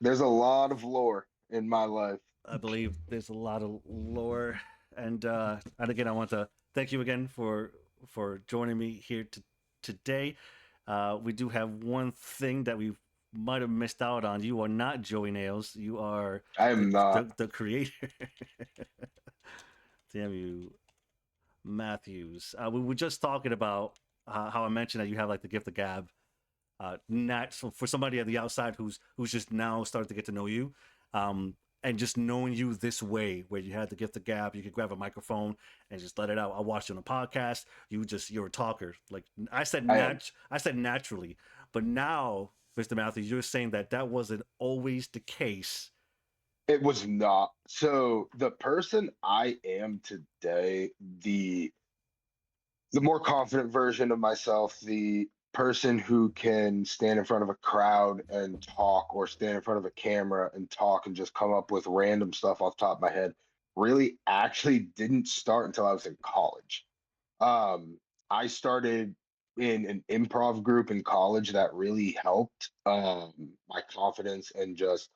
There's a lot of lore in my life. I believe there's a lot of lore, and again, I want to thank you again for joining me here today. We do have one thing that we might have missed out on. You are not Joey Nails. You are I the am not. the creator. Damn you, Matthews. We were just talking about how I mentioned that you have like the gift of gab. Not so for somebody on the outside who's just now starting to get to know you, um, and just knowing you this way, where you had the gift of gab, you could grab a microphone and just let it out. I watched you on a podcast. You're a talker. Like I am. I said naturally, but now, Mr. Matthews, you're saying that that wasn't always the case. It was not. So the person I am today, the more confident version of myself, the person who can stand in front of a crowd and talk, or stand in front of a camera and talk and just come up with random stuff off the top of my head, really actually didn't start until I was in college. Um, I started in an improv group in college that really helped my confidence and just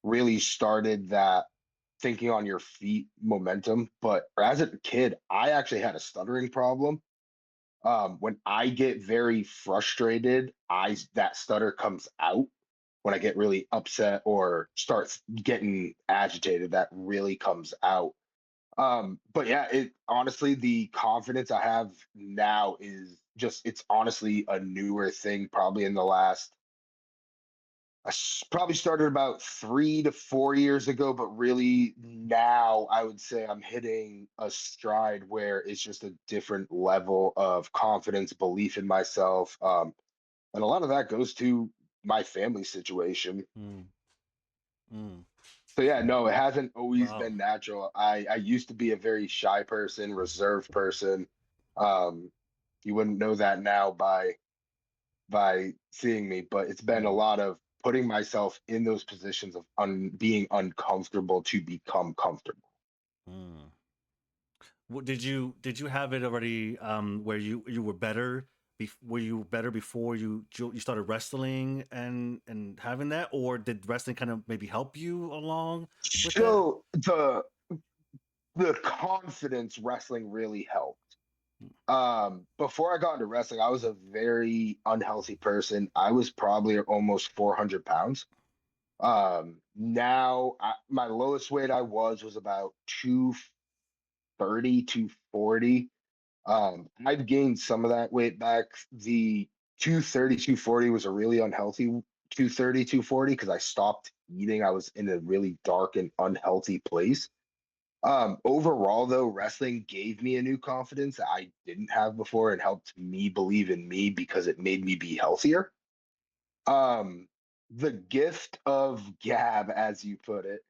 really started that thinking on your feet momentum. But as a kid, I actually had a stuttering problem. When I get very frustrated, I that stutter comes out. When I get really upset or starts getting agitated, that really comes out. But yeah, it honestly, the confidence I have now is just, it's honestly a newer thing, probably in the last, probably started about 3 to 4 years ago, but really now I would say I'm hitting a stride where it's just a different level of confidence, belief in myself. And a lot of that goes to my family situation. Mm, mm. So yeah, no, it hasn't always Wow. been natural. I used to be a very shy person, reserved person. Um, you wouldn't know that now by seeing me, but it's been a Mm, lot of putting myself in those positions of being uncomfortable to become comfortable. mm. Did you have it already? Where you were better? Were you better before you started wrestling and having that, or did wrestling kind of maybe help you along with that? So the confidence wrestling really helped. Before I got into wrestling, I was a very unhealthy person. I was probably almost 400 pounds. Now my lowest weight I was about 230, 240. I've gained some of that weight back. The 230, 240 was a really unhealthy 230, 240 because I stopped eating. I was in a really dark and unhealthy place. Overall, though, wrestling gave me a new confidence that I didn't have before and helped me believe in me because it made me be healthier. Um, the gift of gab, as you put it,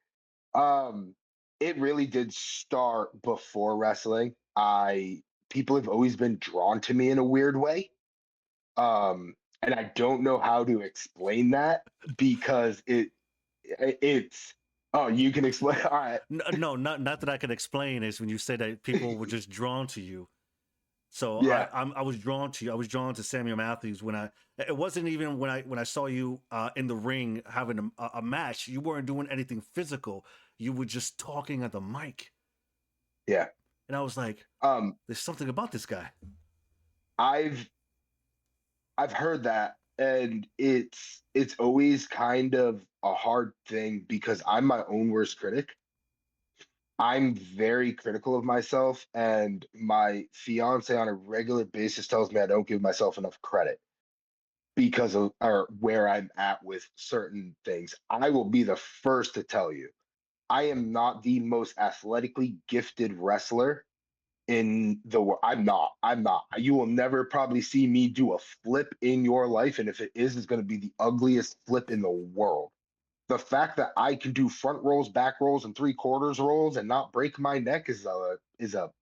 um, it really did start before wrestling. I People have always been drawn to me in a weird way. And I don't know how to explain that because it's oh, you can explain. All right. No, not that I can explain. Is when you say that people were just drawn to you. So Yeah, I was drawn to you. I was drawn to Samuel Matthews when I. It wasn't even when I saw you in the ring having a match. You weren't doing anything physical. You were just talking at the mic, yeah. and I was like, Um, "There's something about this guy." I've I've heard that, and it's always kind of a hard thing because I'm my own worst critic. I'm very critical of myself, and my fiance on a regular basis tells me I don't give myself enough credit because of or where I'm at with certain things. I will be the first to tell you, I am not the most athletically gifted wrestler in the world. I'm not. I'm not. You will never probably see me do a flip in your life, and if it is, it's going to be the ugliest flip in the world. The fact that I can do front rolls, back rolls, and three quarters rolls and not break my neck is a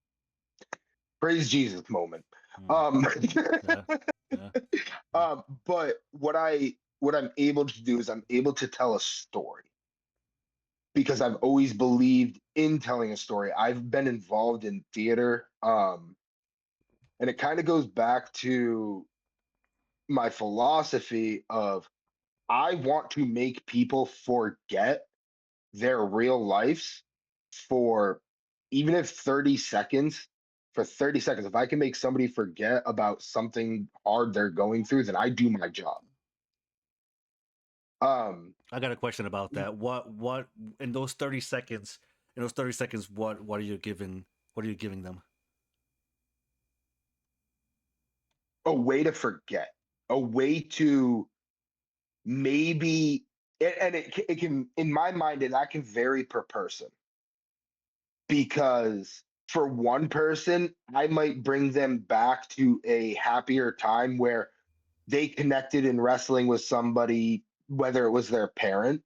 praise Jesus moment. Mm, Um, yeah, yeah. but what I'm able to do is I'm able to tell a story because I've always believed in telling a story. I've been involved in theater, and it kind of goes back to my philosophy of I want to make people forget their real lives for even if 30 seconds, for 30 seconds. If I can make somebody forget about something hard they're going through, then I do my job. I got a question about that. What in those 30 seconds? In those 30 seconds, what are you giving? What are you giving them? a way to forget, a way to maybe, and it can, in my mind, that can vary per person because for one person, I might bring them back to a happier time where they connected in wrestling with somebody, whether it was their parent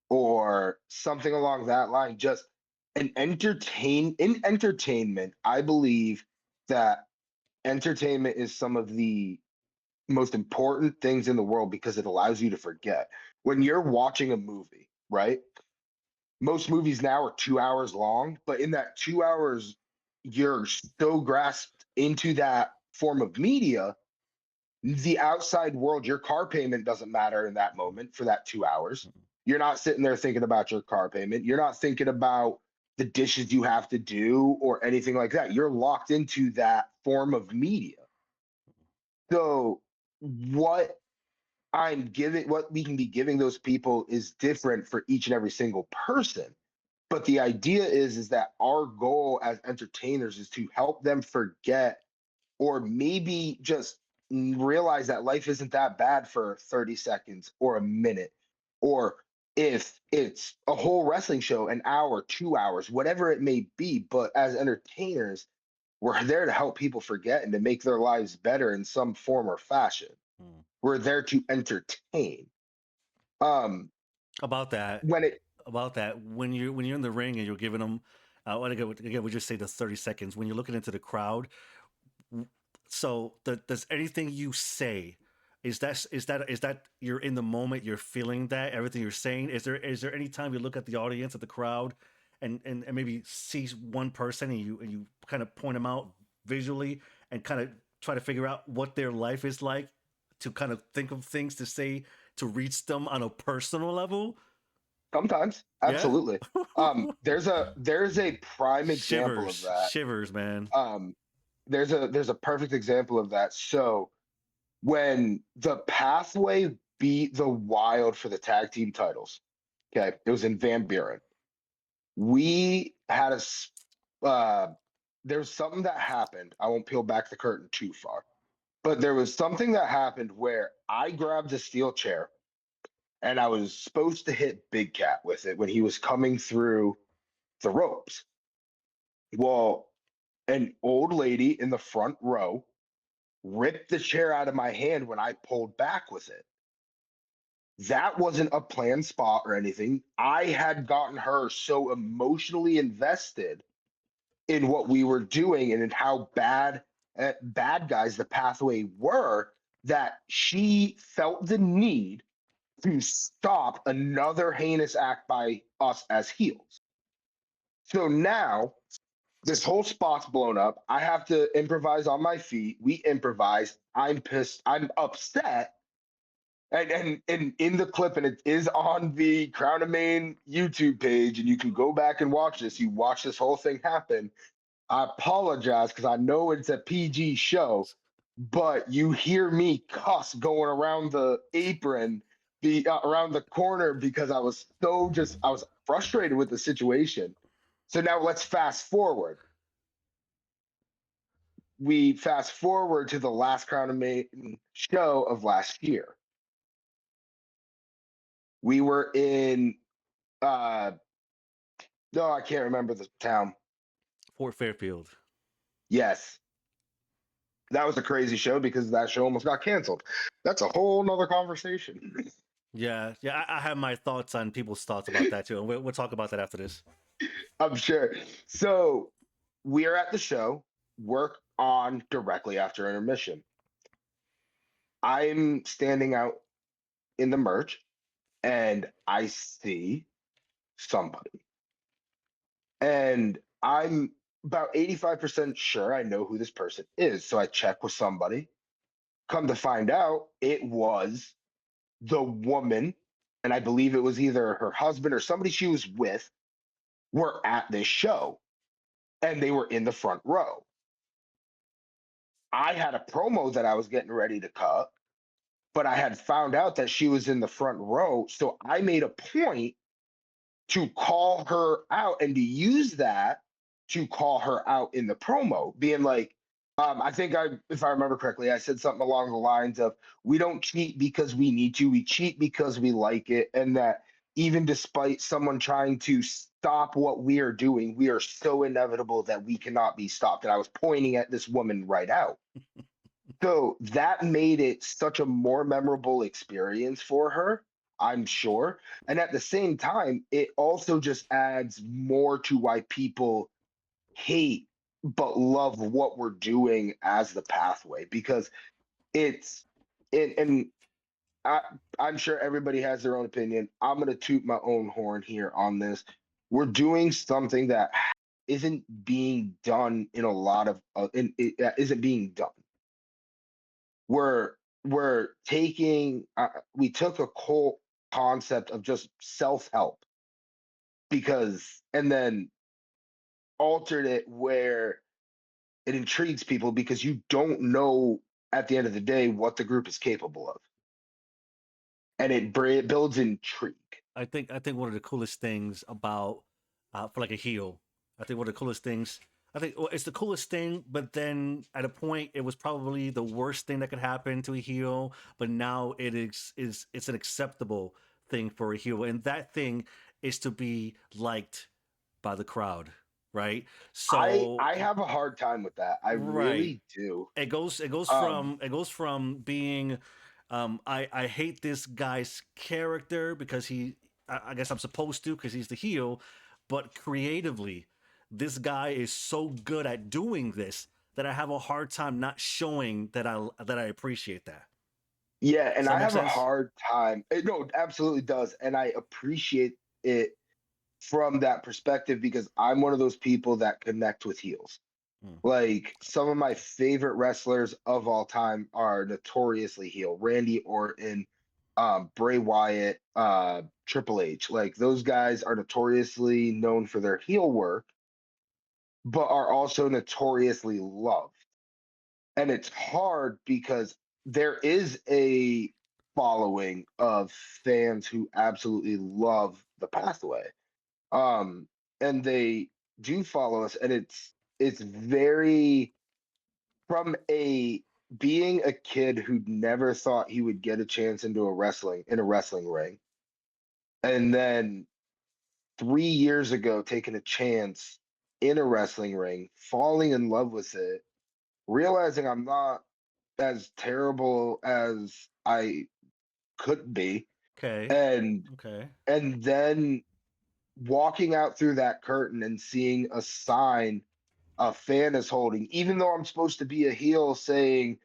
or something along that line. Just in entertainment, I believe that entertainment is some of the most important things in the world because it allows you to forget. When you're watching a movie, right? Most movies now are 2 hours long, but in that 2 hours, you're so grasped into that form of media, the outside world, your car payment doesn't matter in that moment for that 2 hours. You're not sitting there thinking about your car payment. You're not thinking about the dishes you have to do or anything like that. You're locked into that form of media. So, what what we can be giving those people is different for each and every single person. But the idea is that our goal as entertainers is to help them forget or maybe just realize that life isn't that bad for 30 seconds or a minute. Or if it's a whole wrestling show, an hour, 2 hours, whatever it may be. But as entertainers, we're there to help people forget and to make their lives better in some form or fashion. Hmm. We're there to entertain. Um, About that, when it when you're in the ring and you're giving them, again, we just say the 30 seconds. When you're looking into the crowd, so does anything you say, is that you're in the moment, you're feeling that everything you're saying? Is there any time you look at the audience, at the crowd, and maybe see one person and you kind of point them out visually and kind of try to figure out what their life is like, to kind of think of things to say to reach them on a personal level? sometimes, Yeah. absolutely. There's a prime example of Shivers, that. shivers, man. Um, there's a perfect example of that. So when the Pathway beat the Wild for the tag team titles, okay, it was in Van Buren. We had uh, there's something that happened. I won't peel back the curtain too far, but there was something that happened where I grabbed a steel chair and I was supposed to hit Big Cat with it when he was coming through the ropes. Well, an old lady in the front row ripped the chair out of my hand when I pulled back with it. That wasn't a planned spot or anything. I had gotten her so emotionally invested in what we were doing and in how bad guys the Pathway were that she felt the need to stop another heinous act by us as heels. So now this whole spot's blown up. I have to improvise on my feet. We improvise. I'm pissed. I'm upset. And in the clip, and it is on the Crown of Maine YouTube page, and you can go back and watch this. You watch this whole thing happen. I apologize because I know it's a PG show, but you hear me cuss going around the apron, the around the corner because I was frustrated with the situation. So now let's fast forward. We fast forward to the last Crown of Maine show of last year. We were in no, I can't remember the town. Fort Fairfield. Yes. That was a crazy show because that show almost got canceled. That's a whole nother conversation. Yeah, yeah. I have my thoughts on people's thoughts about that too, and we'll talk about that after this. I'm sure. So we're at the show, work on directly after intermission. I'm standing out in the merch and I see somebody. And I'm about 85% sure I know who this person is. So I check with somebody. Come to find out, it was the woman, and I believe it was either her husband or somebody she was with, were at this show and they were in the front row. I had a promo that I was getting ready to cut, but I had found out that she was in the front row. So I made a point to call her out and to use that to call her out in the promo, being like, I think if I remember correctly, I said something along the lines of, "We don't cheat because we need to. We cheat because we like it," and that even despite someone trying to stop what we are doing, we are so inevitable that we cannot be stopped. And I was pointing at this woman right out. So that made it such a more memorable experience for her, I'm sure. And at the same time, it also just adds more to why people hate but love what we're doing as the pathway, because it's and I, I'm sure everybody has their own opinion. I'm going to toot my own horn here on this. We're doing something that isn't being done in a lot of that isn't being done. We're taking we took a whole concept of just self-help, because and then altered it where it intrigues people because you don't know at the end of the day what the group is capable of, and it builds intrigue. I think one of the coolest things about for like a heel, I think one of the coolest things. I think well, it's the coolest thing, but then at a point it was probably the worst thing that could happen to a heel. But now it is it's an acceptable thing for a heel, and that thing is to be liked by the crowd, right? So I have a hard time with that. I right, really do. it goes um from being I hate this guy's character because I guess I'm supposed to because he's the heel, but creatively this guy is so good at doing this that I have a hard time not showing that I appreciate that. yeah, Does and that I make have a sense? hard time. No, it absolutely does, and I appreciate it from that perspective because I'm one of those people that connect with heels. Hmm. Like, some of my favorite wrestlers of all time are notoriously heel. Randy Orton, Bray Wyatt, Triple H. Like, those guys are notoriously known for their heel work, but are also notoriously loved. And it's hard because there is a following of fans who absolutely love the pathway. Um, and they do follow us, and it's very, from a being a kid who never thought he would get a chance in a wrestling ring, and then 3 years ago taking a chance in a wrestling ring, falling in love with it, realizing I'm not as terrible as I could be, Okay. and Okay. then walking out through that curtain and seeing a sign a fan is holding, even though I'm supposed to be a heel, saying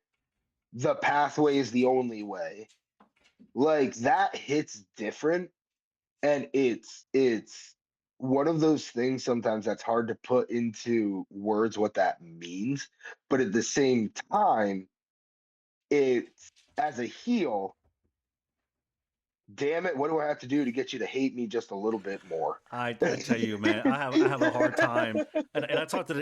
the pathway is the only way. Like, that hits different, and it's one of those things sometimes that's hard to put into words what that means, but at the same time, it's, as a heel, damn it, what do I have to do to get you to hate me just a little bit more? I tell you, man, I have a hard time, and I talk to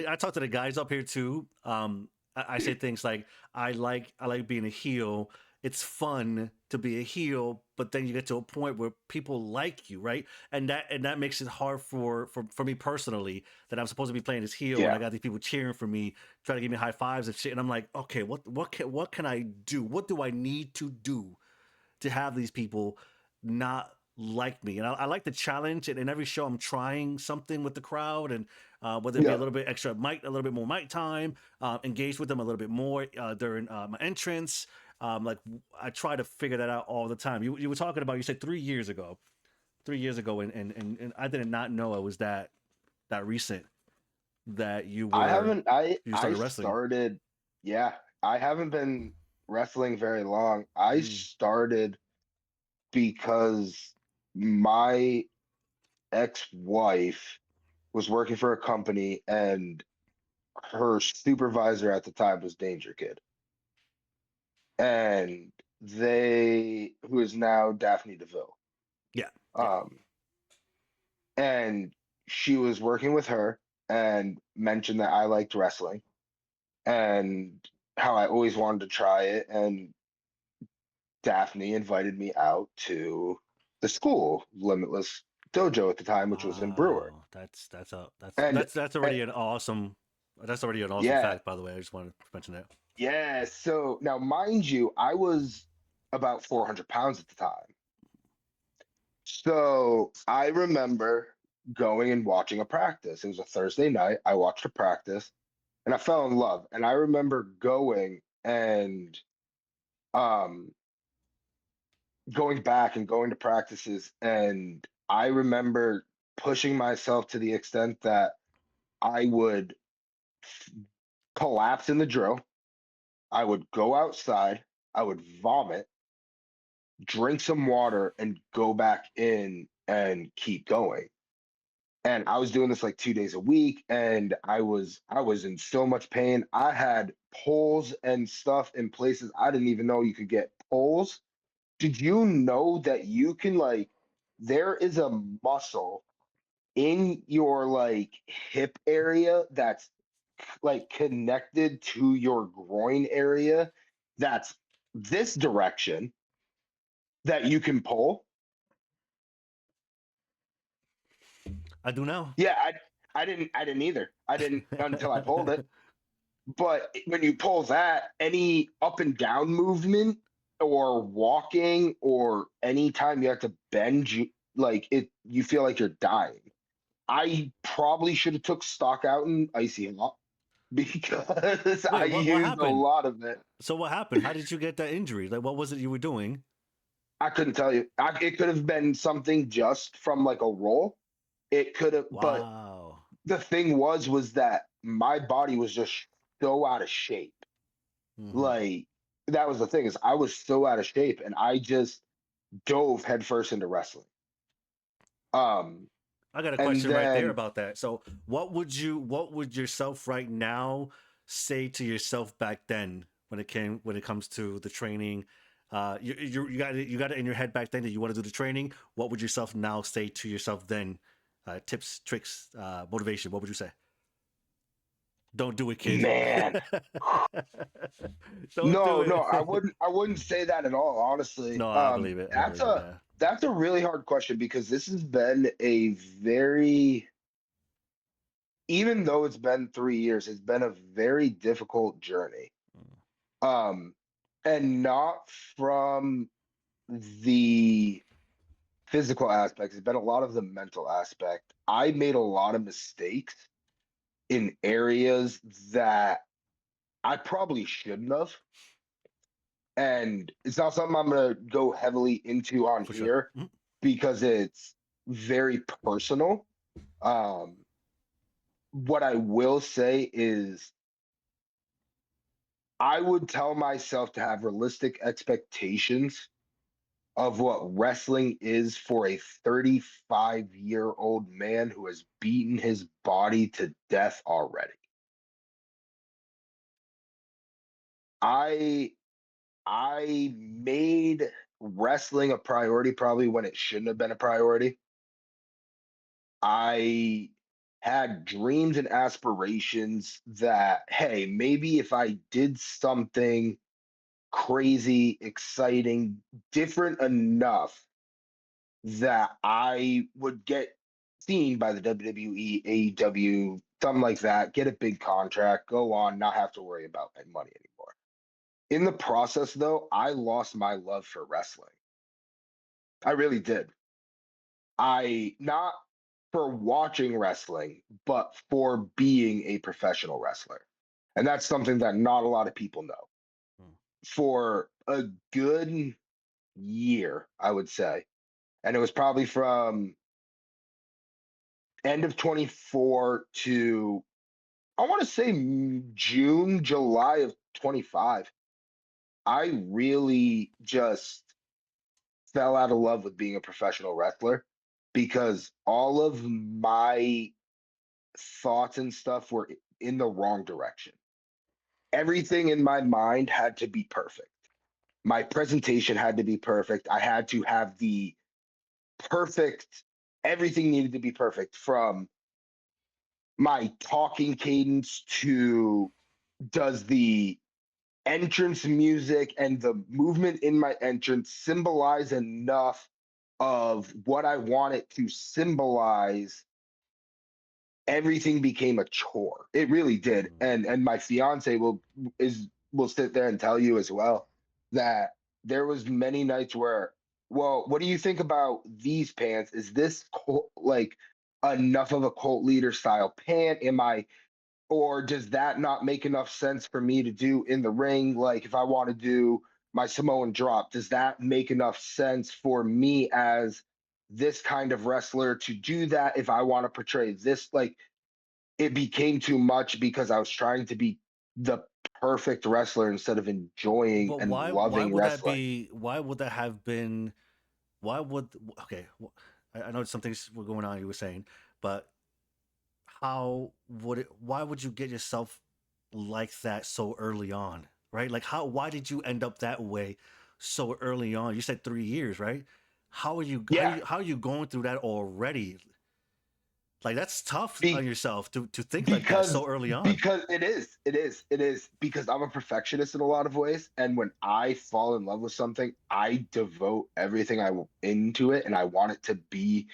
the guys up here too. I say things like I like being a heel. It's fun to be a heel, but then you get to a point where people like you, right? And that makes it hard for me personally that I'm supposed to be playing this heel, and Yeah. I got these people cheering for me, trying to give me high fives and shit, and I'm like, okay, what can I do? What do I need to do to have these people not like me? And I like the challenge. And in every show, I'm trying something with the crowd, and whether it be a Yeah. little bit extra mic, a little bit more mic time, engage with them a little bit more during my entrance. I try to figure that out all the time. You were talking about, you said 3 years ago, 3 years ago, and I did not know it was that recent that you I were haven't I you I started wrestling. started, yeah, I haven't been wrestling very long. I Mm. started because my ex-wife was working for a company, and her supervisor at the time was Danger Kid. And who is now Daphne DeVille. Yeah. Yeah. Um, and she was working with her and mentioned that I liked wrestling and how I always wanted to try it. And Daphne invited me out to the school, Limitless Dojo at the time, which was in Brewer. Wow. That's a And, that's and already an awesome. That's already an awesome yeah, fact, by the way. I just wanted to mention that. yeah. So now, mind you, I was about 400 pounds at the time. So I remember going and watching a practice. It was a Thursday night. I watched a practice and I fell in love. And I remember going and um going back and going to practices, and I remember pushing myself to the extent that I would collapse in the drill. I would go outside, I would vomit, drink some water, and go back in and keep going. And I was doing this like 2 days a week, and I was in so much pain. I had poles and stuff in places I didn't even know you could get poles. Did you know that you can like there is a muscle in your like hip area that's like connected to your groin area that's this direction that you can pull? I do now. Yeah, I didn't either. I didn't until I pulled it. But when you pull that, any up and down movement or walking or anytime you have to bend, like it, you feel like you're dying. I probably should have took stock out in icy hot because I Wait, what used a happened? lot of it. So what happened? How did you get that injury? Like, what was it you were doing? I couldn't tell you. It could have been something just from like a roll. It could have, but Wow. the thing was that my body was just so out of shape. Hmm. Like that was the thing is I was so out of shape and I just dove headfirst into wrestling. Um, I got a and question right there then about that. So, what would yourself right now say to yourself back then when it comes to the training? You got it in your head back then that you want to do the training. What would yourself now say to yourself then? Tips, tricks, motivation. What would you say? Don't do it, kid. man, Don't do no, no, I it. wouldn't I wouldn't say that at all, honestly. No, I believe it. I That's believe it. a Yeah. that's a really hard question because this has been a very even though it's been 3 years, it's been a very difficult journey. Um, and not from the physical aspects, it's been a lot of the mental aspect. I made a lot of mistakes in areas that I probably shouldn't have. And it's not something I'm going to go heavily into on For sure. here Mhm. because it's very personal. Um, what I will say is I would tell myself to have realistic expectations of what wrestling is for a 35-year-old man who has beaten his body to death already. I I made wrestling a priority probably when it shouldn't have been a priority. I had dreams and aspirations that, hey, maybe if I did something crazy, exciting, different enough that I would get seen by the WWE, AEW, something like that, get a big contract, go on, not have to worry about money anymore. In the process, though, I lost my love for wrestling. I really did. I not for watching wrestling, but for being a professional wrestler. And that's something that not a lot of people know. Mm. For a good year, I would say. And it was probably from end of 24 to I want to say June, July of 25. I really just fell out of love with being a professional wrestler because all of my thoughts and stuff were in the wrong direction. Everything in my mind had to be perfect. My presentation had to be perfect. I had to have the perfect, everything needed to be perfect, from my talking cadence to, does the entrance music and the movement in my entrance symbolize enough of what I want it to symbolize? Everything became a chore. It really did. And my fiance will sit there and tell you as well that there was many nights where, well, what do you think about these pants? Is this like enough of a cult leader style pant? Am I, or does that not make enough sense for me to do in the ring? Like if I want to do my Samoan drop, does that make enough sense for me as this kind of wrestler to do that if I want to portray this? Like it became too much because I was trying to be the perfect wrestler instead of enjoying But and why loving would that wrestling. be? Why would that have been? Why would okay? I know some things were going on. You were saying, but how would it? Why would you get yourself like that so early on? Right? Like how? Why did you end up that way so early on? You said 3 years, right? How are you? Yeah, How are you going through that already? Like that's tough on be, yourself to think like that because so early on. because it is because I'm a perfectionist in a lot of ways, and when I fall in love with something, I devote everything into it, and I want it to be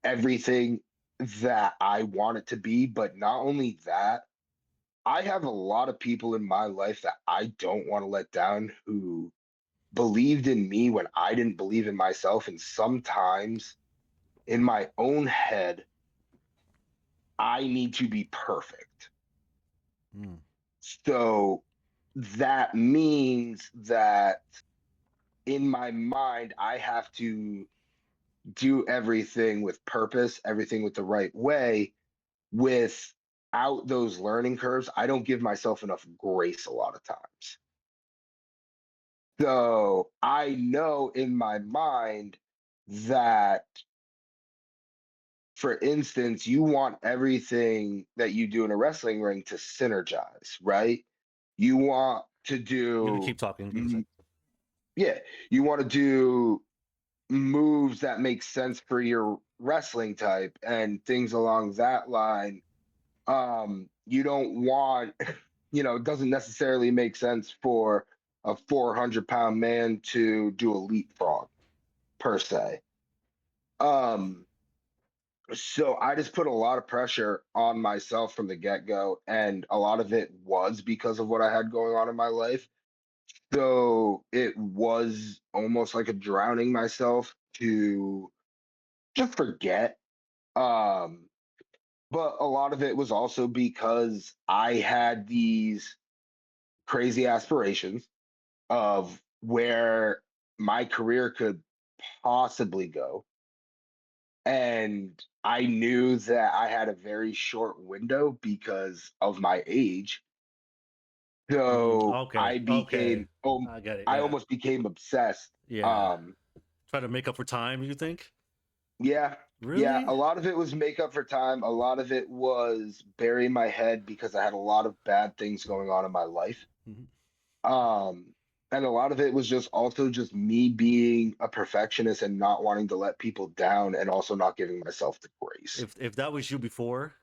everything that I want it to be. But not only that, I have a lot of people in my life that I don't want to let down, who believed in me when I didn't believe in myself. And sometimes in my own head, I need to be perfect. Mm. So that means that in my mind, I have to do everything with purpose, everything with the right way. Without those learning curves, I don't give myself enough grace a lot of times. So I know in my mind that, for instance, you want everything that you do in a wrestling ring to synergize, right? You want to You can do, keep talking. mm, yeah, you want to do moves that make sense for your wrestling type and things along that line. You don't want, it doesn't necessarily make sense for a 400-pound man to do a leapfrog per se. Um, so I just put a lot of pressure on myself from the get-go, and a lot of it was because of what I had going on in my life. So it was almost like a drowning myself to just forget. Um, but a lot of it was also because I had these crazy aspirations of where my career could possibly go. And I knew that I had a very short window because of my age. So Okay. Okay. I get it. I Yeah. almost became obsessed. Yeah. Um, Try to make up for time. You think? yeah, yeah, Really? a lot of it was make up for time. A lot of it was bury my head because I had a lot of bad things going on in my life. Mhm. Um, and a lot of it was just also just me being a perfectionist and not wanting to let people down, and also not giving myself the grace. If that was you before,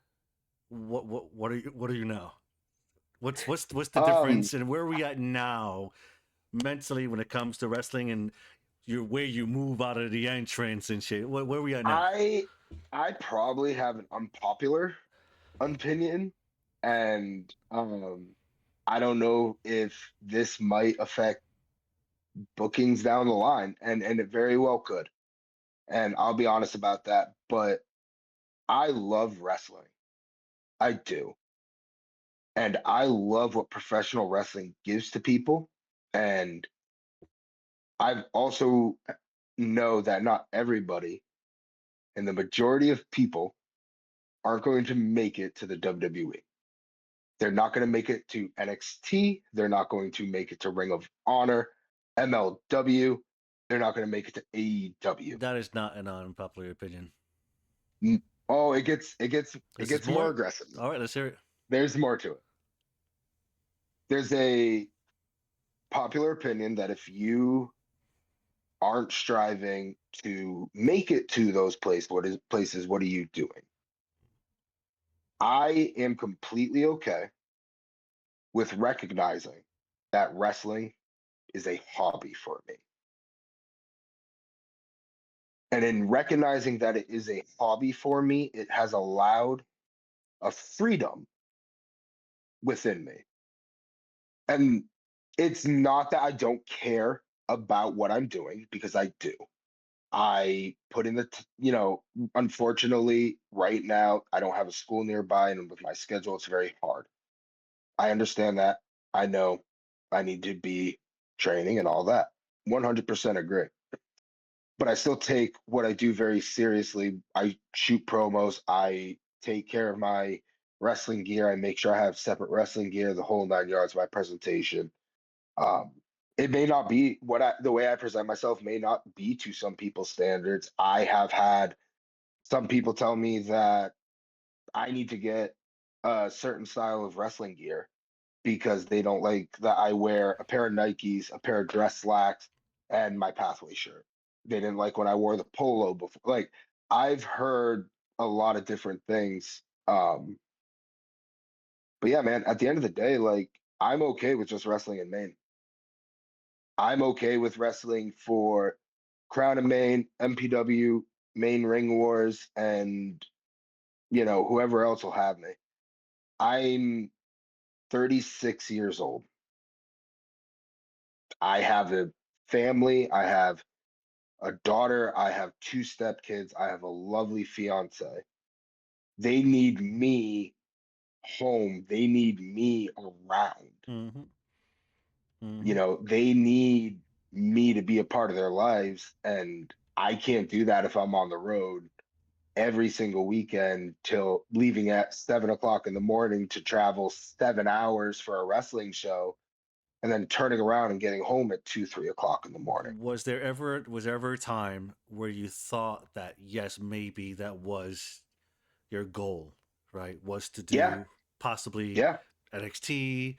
what are you now? What's the Um, difference, and where are we at now mentally when it comes to wrestling and your way you move out of the entrance and shit? Where are we at now? I I probably have an unpopular opinion, and I don't know if this might affect bookings down the line, and it very well could. And I'll be honest about that, but I love wrestling. I do. And I love what professional wrestling gives to people. And I've also know that not everybody, and the majority of people, aren't going to make it to the WWE. They're not going to make it to NXT. They're not going to make it to Ring of Honor, MLW. They're not going to make it to AEW. That is not an unpopular opinion. Oh, it This is gets more more. aggressive. All right, let's hear it. There's more to it. There's a popular opinion that if you aren't striving to make it to those places, what are you doing? I am completely okay with recognizing that wrestling is a hobby for me. And in recognizing that it is a hobby for me, it has allowed a freedom within me. And it's not that I don't care about what I'm doing, because I do. I put in unfortunately, right now, I don't have a school nearby, and with my schedule, it's very hard. I understand that. I know I need to be training and all that. 100% agree. But I still take what I do very seriously. I shoot promos. I take care of my wrestling gear. I make sure I have separate wrestling gear, the whole 9 yards, my presentation. Um, it may not be the way I present myself may not be to some people's standards. I have had some people tell me that I need to get a certain style of wrestling gear because they don't like that I wear a pair of Nikes, a pair of dress slacks, and my Pathway shirt. They didn't like when I wore the polo before. Like, I've heard a lot of different things. But yeah, man, at the end of the day, like, I'm okay with just wrestling in Maine. I'm okay with wrestling for Crown of Maine, MPW, Maine Ring Wars, and whoever else will have me. I'm 36 years old. I have a family. I have a daughter. I have two stepkids. I have a lovely fiance. They need me home. They need me around. Mm-hmm. Mm-hmm. They need me to be a part of their lives. And I can't do that if I'm on the road every single weekend till leaving at 7 o'clock in the morning to travel 7 hours for a wrestling show and then turning around and getting home at 2, 3 o'clock in the morning. Was there ever a time where you thought that yes, maybe that was your goal, right? Was to Yeah. do possibly Yeah. NXT,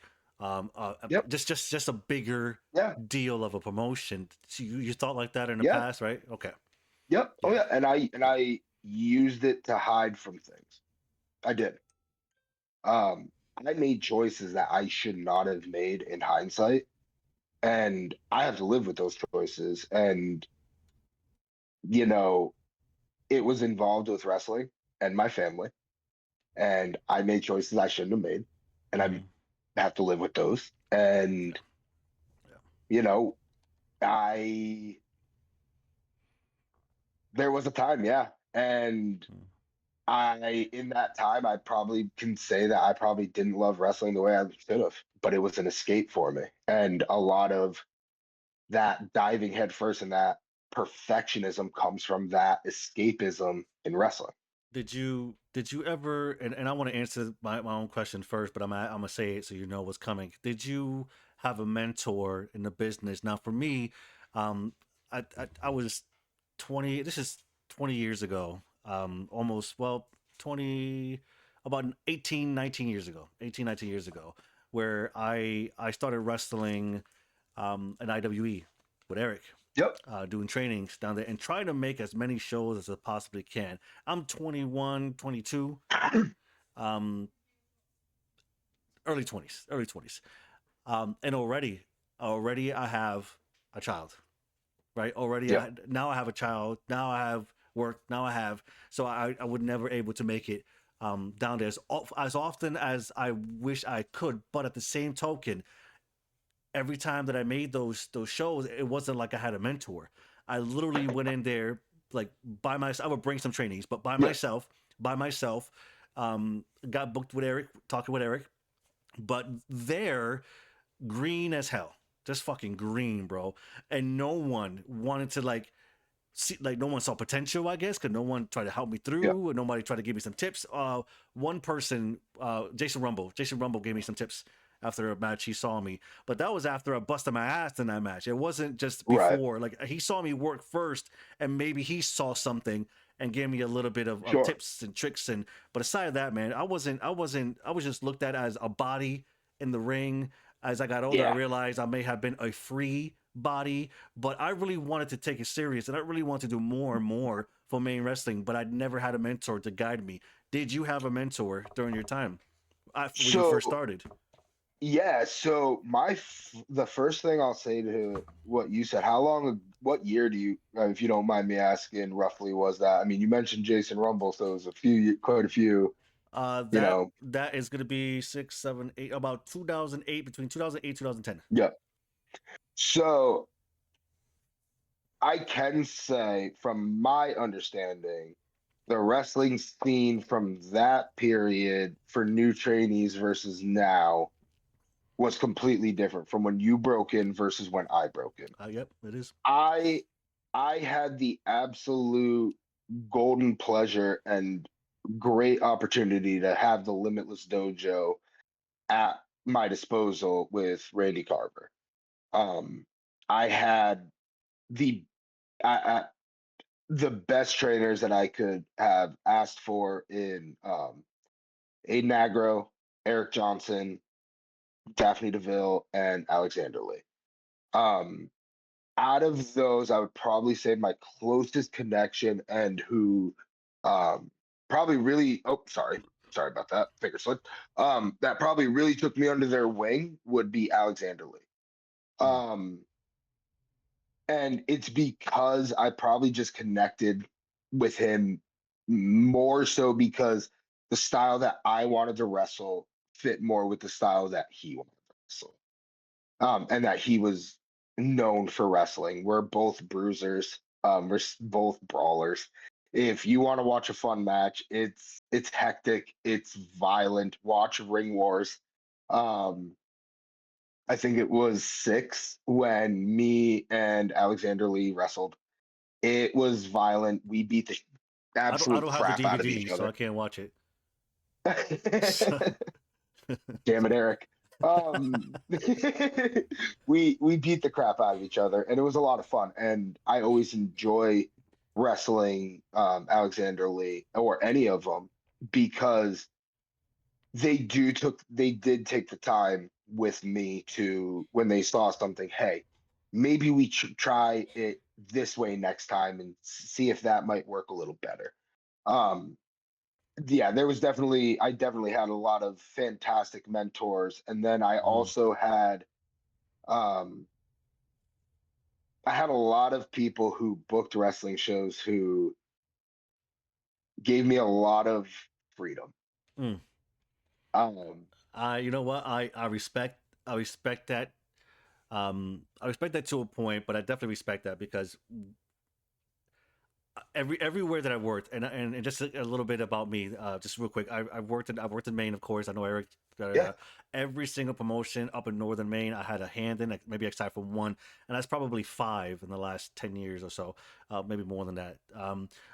Yep. just a bigger Yeah. deal of a promotion. So you thought like that in the Yeah. past, right? Okay, Yep. Oh yeah. yeah. And I used it to hide from things. I did. Um, I made choices that I should not have made in hindsight. And I have to live with those choices. And, you know, it was involved with wrestling and my family. And I made choices I shouldn't have made. And I Hmm. have to live with those. Yeah, And, yeah. you know, I there was a time, yeah. And Mm. in that time, I probably can say that I probably didn't love wrestling the way I should have, but it was an escape for me. And a lot of that diving headfirst and that perfectionism comes from that escapism in wrestling. Did you ever, and I want to answer my own question first, but I'm gonna say it so you know what's coming. Did you have a mentor in the business? Now for me, um I was 20, this is 20 years ago, almost, well, 20, about 18, 19 years ago, 18, 19 years ago, where I started wrestling in IWE with Eric, Yep. doing trainings down there and trying to make as many shows as I possibly can. I'm 21, 22, um, early 20s, early 20s. And already I have a child, right? Already Yep. now I have a child. Now I have work. Now I have, so I would never able to make it down there as often as I wish I could. But at the same token, every time that I made those shows, it wasn't like I had a mentor. I literally went in there like by myself. I would bring some trainings, but Yep. by myself. Got booked with Eric, talking with Eric, but there, green as hell, just fucking green, bro. And no one wanted to like see, like no one saw potential, I guess, because no one tried to help me Yep. through, and nobody tried to give me some tips. One person, Jason Rumble gave me some tips after a match. He saw me, but that was after I busted my ass in that match. It wasn't just Right. before. Like, he saw me work first, and maybe he saw something and gave me a little bit of Sure. tips and tricks. And but aside of that, man, I was just looked at as a body in the ring. As I got older, I Yeah. realized I may have been a free body, but I really wanted to take it serious and I really wanted to do more and more for main wrestling, but I'd never had a mentor to guide me. Did you have a mentor during your time when you first So started? yeah, so the first thing I'll say to what you said, what year do you, if you don't mind me asking, roughly was that? I mean, you mentioned Jason Rumble, so it was quite a few, you That know. that is going to be 6, 7, 8, about 2008, between 2008 2010. Yeah. So I can say, from my understanding, the wrestling scene from that period for new trainees versus now was completely different from when you broke in versus when I broke in. Yep, it is. I I had the absolute golden pleasure and great opportunity to have the Limitless Dojo at my disposal with Randy Carver. Um, I had the I, the best trainers that I could have asked for in Aiden Agro, Eric Johnson, Daphne DeVille, and Alexander Lee. Um, Out of those, I would probably say my closest connection and who um, probably really, oh, sorry about that, finger slip. That probably really took me under their wing would be Alexander Lee. Mm. Um, and it's because I probably just connected with him more so because the style that I wanted to wrestle fit more with the style that he wanted to wrestle. And that he was known for wrestling. We're both bruisers. Both brawlers. If you want to watch a fun match, it's hectic, it's violent. Watch Ring Wars. Um, I think it was six when me and Alexander Lee wrestled. It was violent. We beat the I absolute don't have the crap out of each DVD, so I other. can't watch it. Damn it, Eric. We beat the crap out of each other, and it was a lot of fun. And I always enjoy wrestling Alexander Lee or any of them because they did take the time with me to when they saw something. Hey, maybe we try it this way next time and see if that might work a little better. Um, yeah, I definitely had a lot of fantastic mentors. And then Mm. um I had a lot of people who booked wrestling shows who gave me a lot of freedom. Mm. Um You know what? I respect that. I respect that to a point, but I definitely respect that because everywhere that I worked, and just a little bit about me, just real quick. I've worked in Maine, of course. I know Eric. yeah, Every single promotion up in northern Maine, I had a hand in. Like, maybe aside from one, and that's probably five in the last 10 years or so, maybe more than that.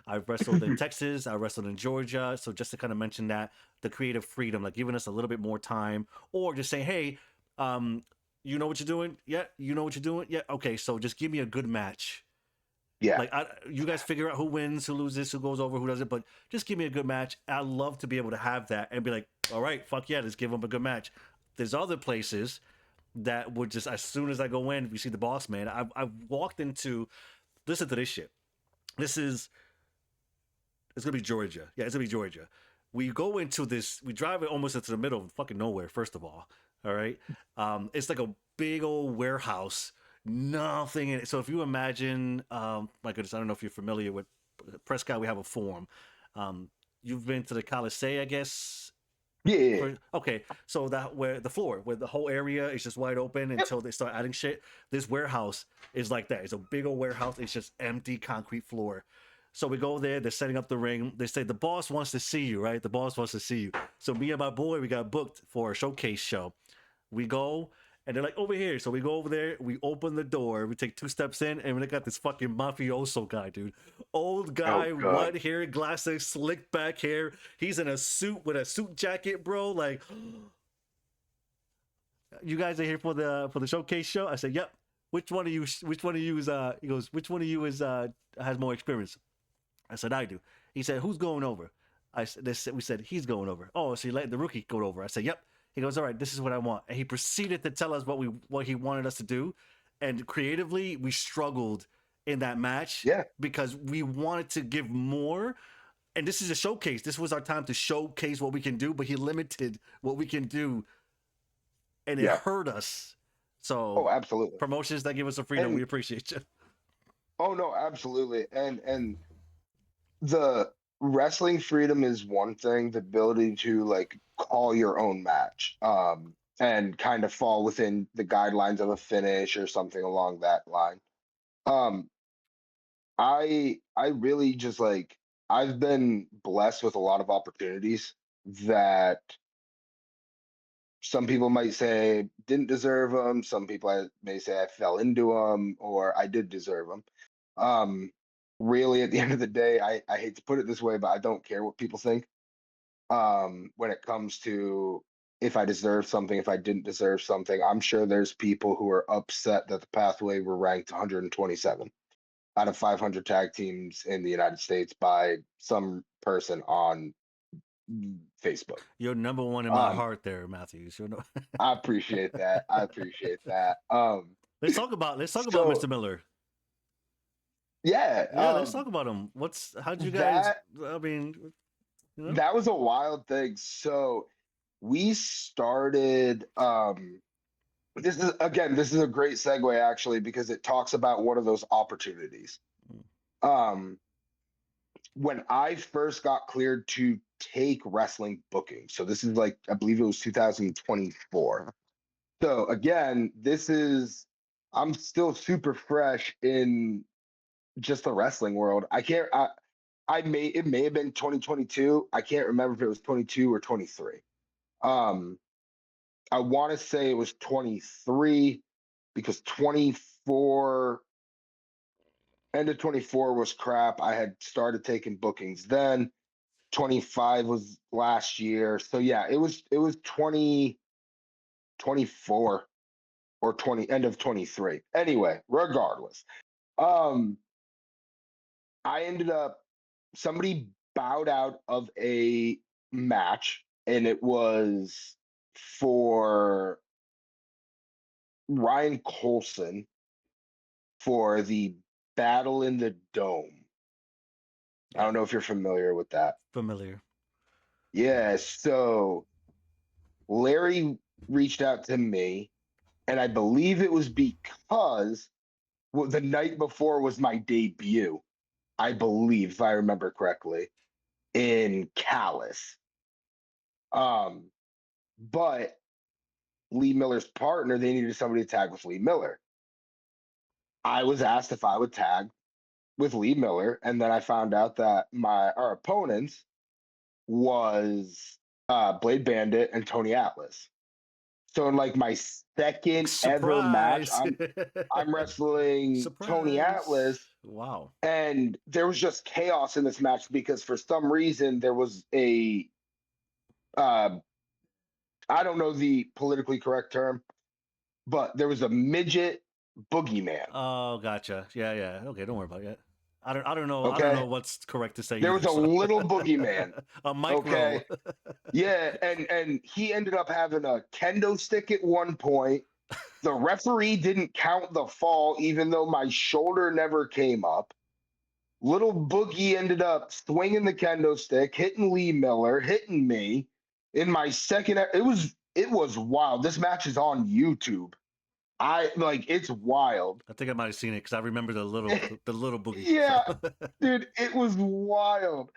I've wrestled in Texas. I wrestled in Georgia. So just to kind of mention that the creative freedom, like giving us a little bit more time, or just saying, hey, um, you know what you're doing? Yeah, you know what you're doing? Yeah, okay. So just give me a good match, yeah. like, you guys figure out who wins, who loses, who goes over, who doesn't. But just give me a good match. I love to be able to have that and be like, all right, fuck yeah, let's give them a good match. There's other places that would just, as soon as I go in, we see the boss man. I've walked into, listen to this shit. This is, it's gonna be Georgia. Yeah, it's gonna be Georgia. We go into this, we drive it almost into the middle of fucking nowhere. First of all right. It's like a big old warehouse, nothing in it. So if you imagine, my goodness, I don't know if you're familiar with Prescott. We have a forum. Um, you've been to the Coliseum, I guess. Yeah, yeah, yeah. Okay, so that where the floor, where the whole area is just wide open Yep. until they start adding shit. This warehouse is like that. It's a big old warehouse. It's just empty concrete floor. So we go there. They're setting up the ring. They say the boss wants to see you, right? The boss wants to see you. So me and my boy, we got booked for a showcase show. We go, and they're like, over here. So we go over there, we open the door, we take two steps in, and we got this fucking mafioso guy, dude. Old Oh guy, god. white hair, glasses, slick back hair. He's in a suit with a suit jacket, bro. Like, you guys are here for the showcase show? I said, yep. Which one of you is he goes, which one of you is has more experience? I said, I do. He said, who's going over? We said, he's going over. Oh, so you let the rookie go over. I said, yep. He goes, all right, this is what I want. And he proceeded to tell us what he wanted us to do. And creatively, we struggled in that match Yeah. because we wanted to give more. And this is a showcase. This was our time to showcase what we can do, but he limited what we can do, and it Yeah. hurt us. Oh, So absolutely. promotions that give us the freedom, And we appreciate you. oh no, absolutely. And the wrestling freedom is one thing, the ability to like call your own match, and kind of fall within the guidelines of a finish or something along that line. Um, I really just like I've been blessed with a lot of opportunities that some people might say didn't deserve them. Some people may say I fell into them or I did deserve them. Um, really, at the end of the day, I hate to put it this way, but I don't care what people think. When it comes to if I deserve something, if I didn't deserve something, I'm sure there's people who are upset that the Pathway were ranked 127 out of 500 tag teams in the United States by some person on Facebook. You're number one in my Um, heart, there, Matthews. I appreciate that. I appreciate that. Let's talk about So Mr. Miller. yeah, Yeah, let's talk about him. How'd you guys? that I mean, that was a wild thing. So we started. This is a great segue actually because it talks about one of those opportunities. Um, when I first got cleared to take wrestling booking, so this is like I believe it was 2024. So again, I'm still super fresh in just the wrestling world. It may have been 2022. I can't remember if it was 22 or 23. Um, I want to say it was 23 because 24 end of 24 was crap. I had started taking bookings then. 25 was last year. So yeah, it was 2024 or 20 end of 23. Anyway, regardless. Um I ended up somebody bowed out of a match and it was for Ryan Colson for the Battle in the Dome. I don't know if you're familiar with that. familiar. Yeah, so Larry reached out to me, and I believe it was because the night before was my debut, I believe, if I remember correctly, in Callis. Um, but Lee Miller's partner, they needed somebody to tag with Lee Miller. I was asked if I would tag with Lee Miller, and then I found out that our opponents was Blade Bandit and Tony Atlas. So in like my second ever match, Surprise! I'm wrestling Tony Surprise! Atlas, Wow. and there was just chaos in this match because for some reason there was a uh, I don't know the politically correct term, but there was a midget boogeyman. Oh, gotcha. Yeah, yeah. Okay, don't worry about it. I don't know. I don't know Okay, what's correct to say there was either. a So little boogeyman. a micro. Okay, yeah, and he ended up having a kendo stick at one point. The referee didn't count the fall, even though my shoulder never came up. Little Boogie ended up swinging the kendo stick, hitting Lee Miller, hitting me. In my second, it was wild. This match is on YouTube. It's wild. I think I might have seen it because I remember the little boogie. So Yeah, dude, it was wild.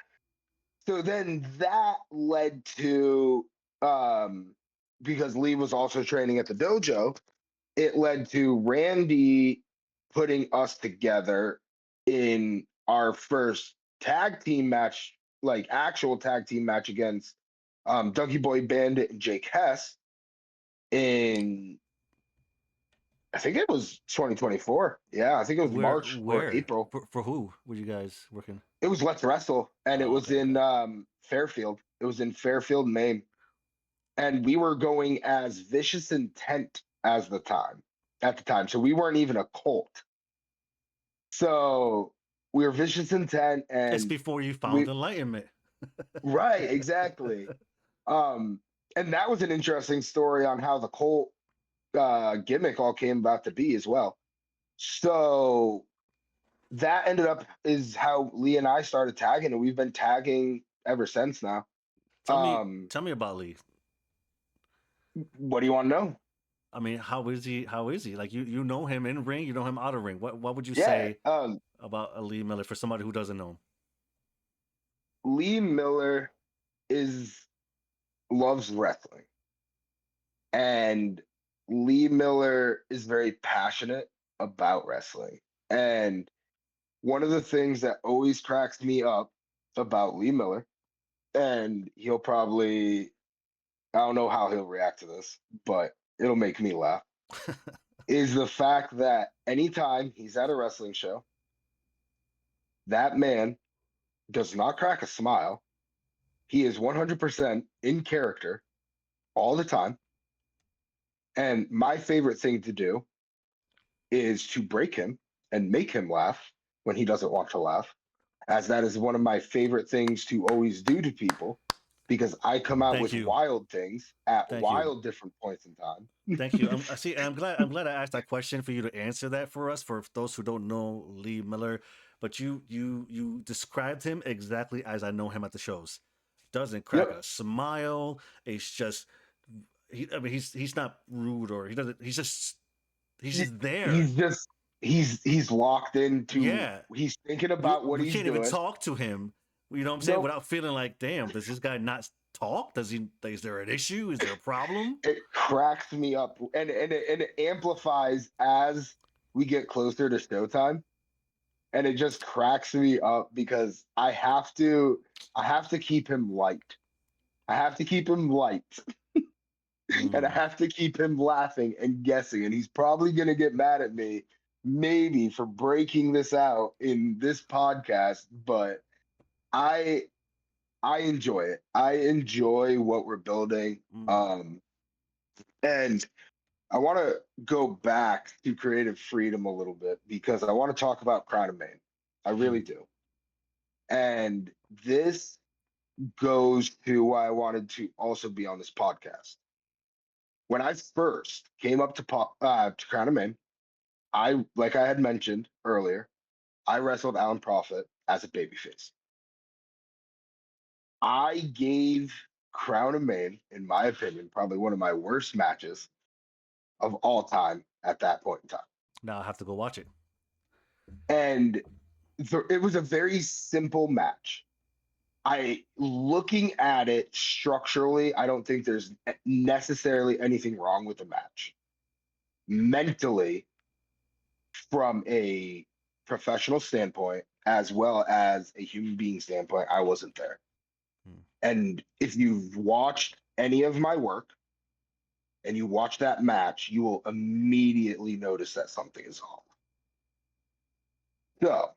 So then that led to because Lee was also training at the dojo, it led to Randy putting us together in our first tag team match, like actual tag team match against Donkey Boy Bandit and Jake Hess in I think it was 2024. Yeah, I think it was March or where April. for who were you guys working? It was Let's Wrestle, and it Oh, was okay, in okay. Fairfield. It was in Fairfield, Maine, and we were going as Vicious Intent as the time at the time. So we weren't even a cult. So we were Vicious Intent, It's and before you found we enlightenment. right exactly. Um, and that was an interesting story on how the Colt gimmick all came about to be as well. So that ended up is how Lee and I started tagging, and we've been tagging ever since now. Tell me, tell me about Lee. What do you want to know? I mean, how is he? How is he? Like you know him in ring, you know him out of ring. What would you Yeah, say about Lee Miller for somebody who doesn't know him? Lee Miller is loves wrestling, and Lee Miller is very passionate about wrestling. And one of the things that always cracks me up about Lee Miller, and he'll probably, I don't know how he'll react to this, but it'll make me laugh, is the fact that anytime he's at a wrestling show, that man does not crack a smile. He is 100% in character all the time. And my favorite thing to do is to break him and make him laugh when he doesn't want to laugh, as that is one of my favorite things to always do to people, because I come out Thank with you. wild things at Thank you. wild different points in time. Thank you. I see, and I'm glad I asked that question for you to answer that for us, for those who don't know Lee Miller. But you described him exactly as I know him at the shows. Doesn't crack Yep. a smile. It's just I mean, he's not rude or he doesn't. He's just there. He's just he's locked into, Yeah. he's thinking about what We he's can't even doing. talk to him. You know what I'm saying? Nope. Without feeling like, damn, does this guy not talk? Does he? Is there an issue? Is there a problem? It cracks me up, and it amplifies as we get closer to showtime, and it just cracks me up because I have to keep him light. I have to keep him light, and I have to keep him laughing and guessing, and he's probably gonna get mad at me maybe for breaking this out in this podcast, but I enjoy it. I enjoy what we're building. And I want to go back to creative freedom a little bit because I want to talk about Crown of Maine. I really do. And this goes to why I wanted to also be on this podcast. When I first came up to Crown of Maine, like I had mentioned earlier, I wrestled Alan Prophet as a babyface. I gave Crown of Maine, in my opinion, probably one of my worst matches of all time at that point in time. Now I have to go watch it. And it was a very simple match. Looking at it structurally, I don't think there's necessarily anything wrong with the match. Mentally, from a professional standpoint, as well as a human being standpoint, I wasn't there. And if you've watched any of my work and you watch that match, you will immediately notice that something is off. So,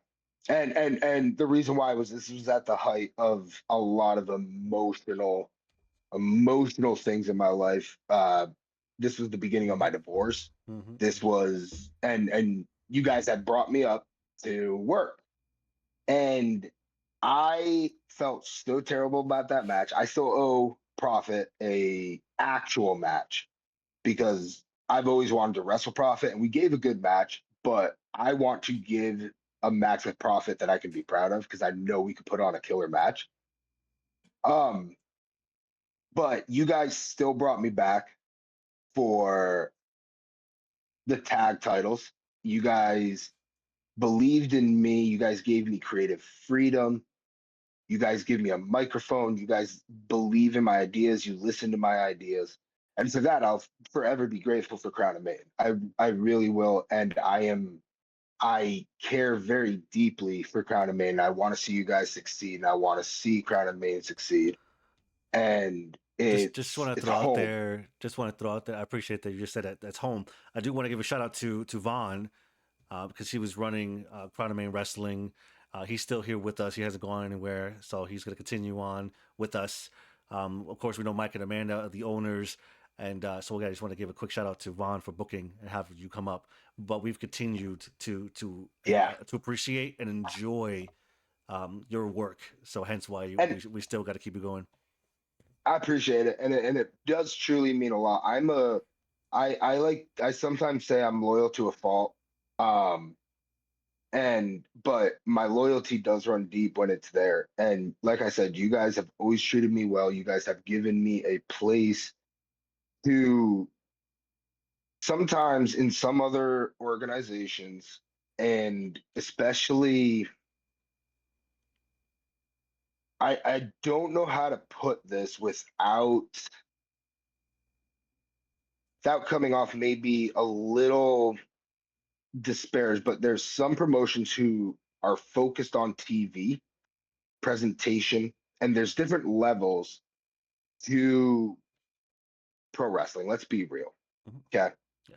and the reason why this was at the height of a lot of emotional things in my life. This was the beginning of my divorce. This was, and you guys had brought me up to work, and I felt so terrible about that match. I still owe Prophet a actual match because I've always wanted to wrestle Prophet, and we gave a good match, but I want to give a match with Prophet that I can be proud of because I know we could put on a killer match. But you guys still brought me back for the tag titles. You guys believed in me. You guys gave me creative freedom. You guys give me a microphone. You guys believe in my ideas. You listen to my ideas. And for that, I'll forever be grateful for Crown of Maine. I really will. And I care very deeply for Crown of Maine. I want to see you guys succeed. And I want to see Crown of Maine succeed. And just want to throw out there. Just want to throw out there. I appreciate that you just said that. That's home. I do want to give a shout out to Vaughn because he was running Crown of Maine Wrestling. He's still here with us. He hasn't gone anywhere, so he's going to continue on with us. Of course, we know Mike and Amanda, the owners, and so I just want to give a quick shout out to Vaughn for booking and having you come up. But we've continued to appreciate and enjoy your work. So hence why we still got to keep it going. I appreciate it, and it does truly mean a lot. I sometimes say I'm loyal to a fault. Um, but my loyalty does run deep when it's there. And like I said, you guys have always treated me well. You guys have given me a place to sometimes in some other organizations, and especially I don't know how to put this without coming off maybe a little disparaged, but there's some promotions who are focused on TV presentation, and there's different levels to pro wrestling. Let's be real. Mhm. Okay. Yeah.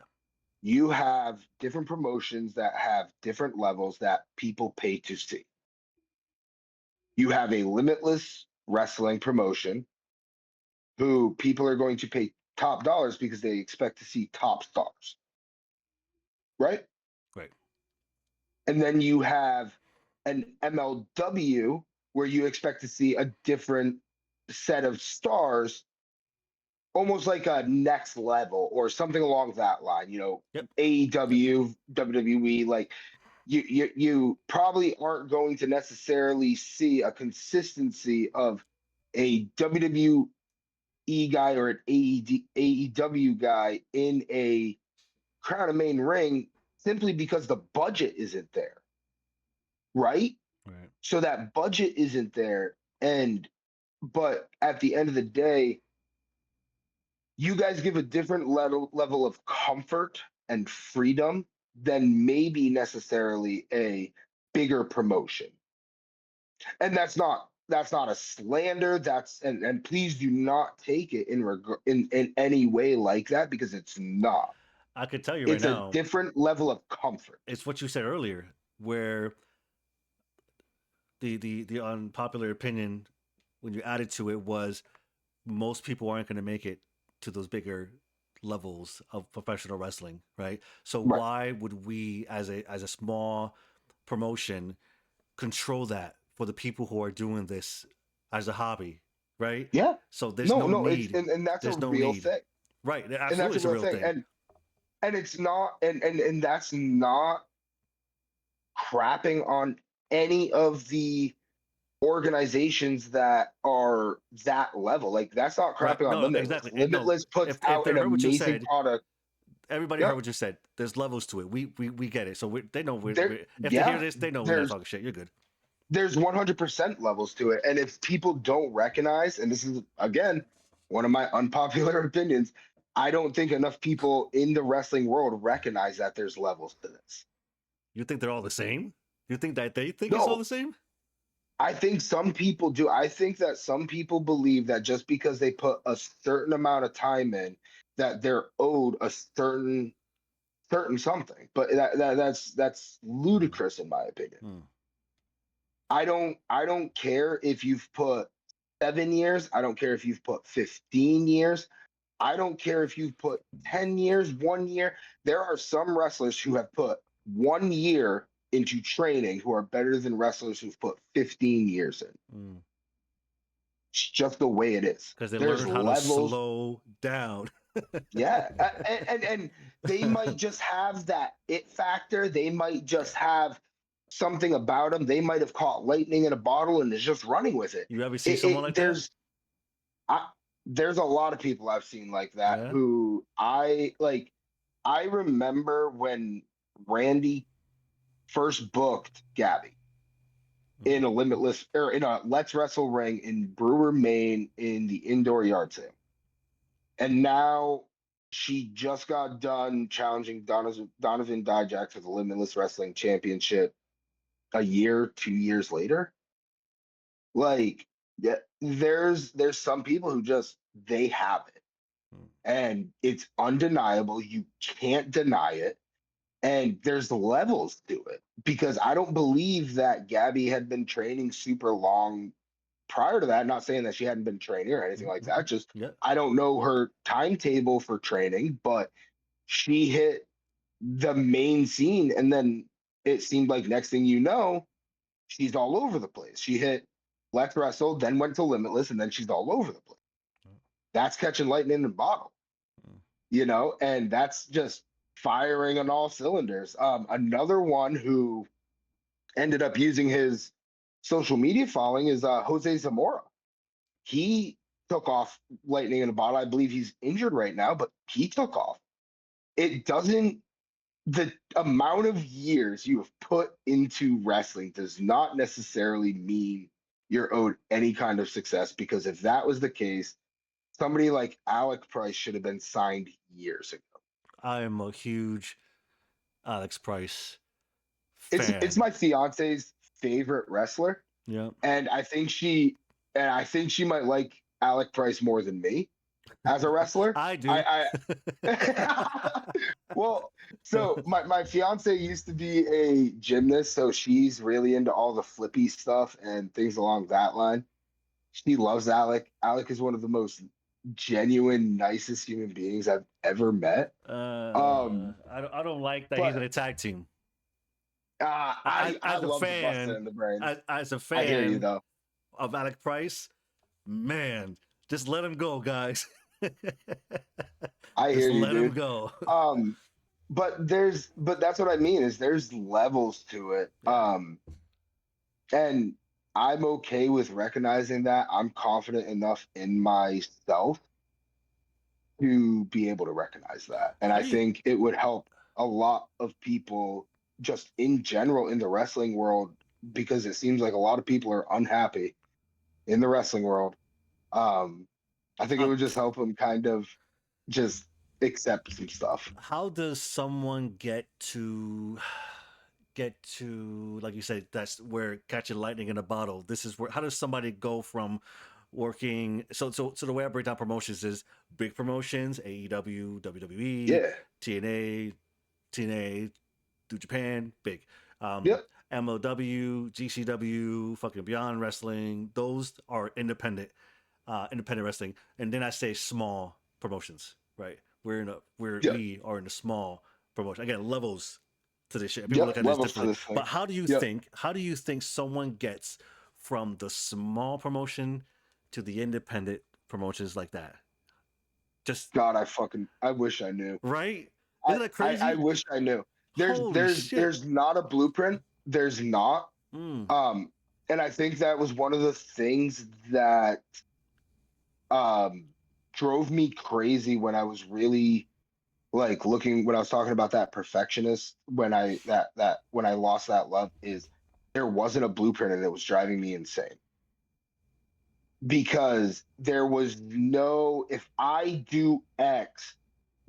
You have different promotions that have different levels that people pay to see. You have a limitless wrestling promotion who people are going to pay top dollars because they expect to see top stars. Right. Great. And then you have an MLW where you expect to see a different set of stars, almost like a next level or something along that line. Yep. AEW, WWE, like you probably aren't going to necessarily see a consistency of a WWE guy or an AEW guy in a Crown of Main ring simply because the budget isn't there, right? Right. So that budget isn't there, but at the end of the day, you guys give a different level of comfort and freedom than maybe necessarily a bigger promotion. And that's not a slander. And please do not take it in any way like that, because it's not. I could tell you right It's a now, different level of comfort. it's what you said earlier, where the unpopular opinion when you added to it was most people aren't going to make it to those bigger levels of professional wrestling, right? So Right. why would we, as a small promotion, control that for the people who are doing this as a hobby, right? Yeah. So there's No, no no, it's need. and that's a There's no real need. thing. Right. And that's Absolutely, a it's a real real thing. thing. And it's not and that's not crapping on any of the organizations that are that level. Like that's not Right. crapping on No, Limitless. exactly. No, Limitless puts if out they an heard what you amazing said, product. everybody heard Yep. what you said. There's levels to it. We get it. So they know There, if they hear yeah, this, they know we're not there's talking shit. You're good. there's 100% levels to it. And if people don't recognize, and this is again one of my unpopular opinions, I don't think enough people in the wrestling world recognize that there's levels to this. You think they're all the same? You think that they think it's all No, the same? I think some people do. I think that some people believe that just because they put a certain amount of time in, that they're owed a certain something. But that's Hmm. ludicrous in my opinion. Hmm. I don't care if you've put 7 years. I don't care if you've put 15 years. I don't care if you've put 10 years, 1 year. There are some wrestlers who have put 1 year into training who are better than wrestlers who've put 15 years in. Hmm. It's just the way it is. Because they There's learned how to levels. slow down. Yeah. And they might just have that it factor. They might just have something about them. They might have caught lightning in a bottle and is just running with it. You ever see someone like that? I, there's a lot of people I've seen like that Yeah. who I like. I remember when Randy first booked Gabby in a limitless or in a Let's Wrestle ring in Brewer, Maine, in the indoor yard sale. And now she just got done challenging Donovan Dijak for the Limitless Wrestling Championship a year, 2 years later. Like, yeah, there's some people who just they have it, Hmm. and it's undeniable. You can't deny it. And there's levels to it because I don't believe that Gabby had been training super long prior to that. Not saying that she hadn't been training or anything like that. Just Yeah. I don't know her timetable for training, but she hit the main scene, and then it seemed like next thing you know, she's all over the place. She hit Let's Wrestle, then went to Limitless, and then she's all over the place. that's catching lightning in a bottle, Mm. and that's just firing on all cylinders. Another one who ended up using his social media following is Jose Zamora. He took off lightning in a bottle. I believe he's injured right now, but he took off. It doesn't, the amount of years you have put into wrestling does not necessarily mean you're owed any kind of success, because if that was the case, somebody like Alec Price should have been signed years ago. I am a huge Alex Price It's fan. my fiance's favorite wrestler, Yeah, and I think she might like Alec Price more than me as a wrestler. I do. I well, so my fiance used to be a gymnast, so she's really into all the flippy stuff and things along that line. She loves Alec. Alec is one of the most genuine, nicest human beings I've ever met. I don't like that he's in But a tag team. I As a love the busted fan, in the brain. as a I hear you fan though. of Alec Price, man, just let him go, guys. I Just hear you, let him dude. go. Um, but that's what I mean is there's levels to it. Yeah. And I'm okay with recognizing that. I'm confident enough in myself to be able to recognize that. And How I do you? think it would help a lot of people just in general in the wrestling world, because it seems like a lot of people are unhappy in the wrestling world. Um, I think it Uh, would just help them kind of just accept some stuff. how does someone get to like you said, that's where catching lightning in a bottle, this is where, how does somebody go from working, so the way I break down promotions is big promotions, AEW, WWE, Yeah. TNA, TNA, New Japan, big, um Yep. MLW, GCW, fucking Beyond Wrestling, those are independent wrestling. And then I say small promotions, right? Yep. We are in a small promotion. Again, levels to this shit. People Yep. look at this Levels to differently. this thing. But Yep. how do you think someone gets from the small promotion to the independent promotions like that? Just God, I wish I knew. right? I, Isn't that I crazy? wish I knew. There's Holy there's shit. there's not a blueprint. There's not. Mm. Um, and I think that was one of the things that um drove me crazy when I was really like looking when I was talking about that perfectionist when I lost that love is there wasn't a blueprint, and it was driving me insane because there was no, if I do X,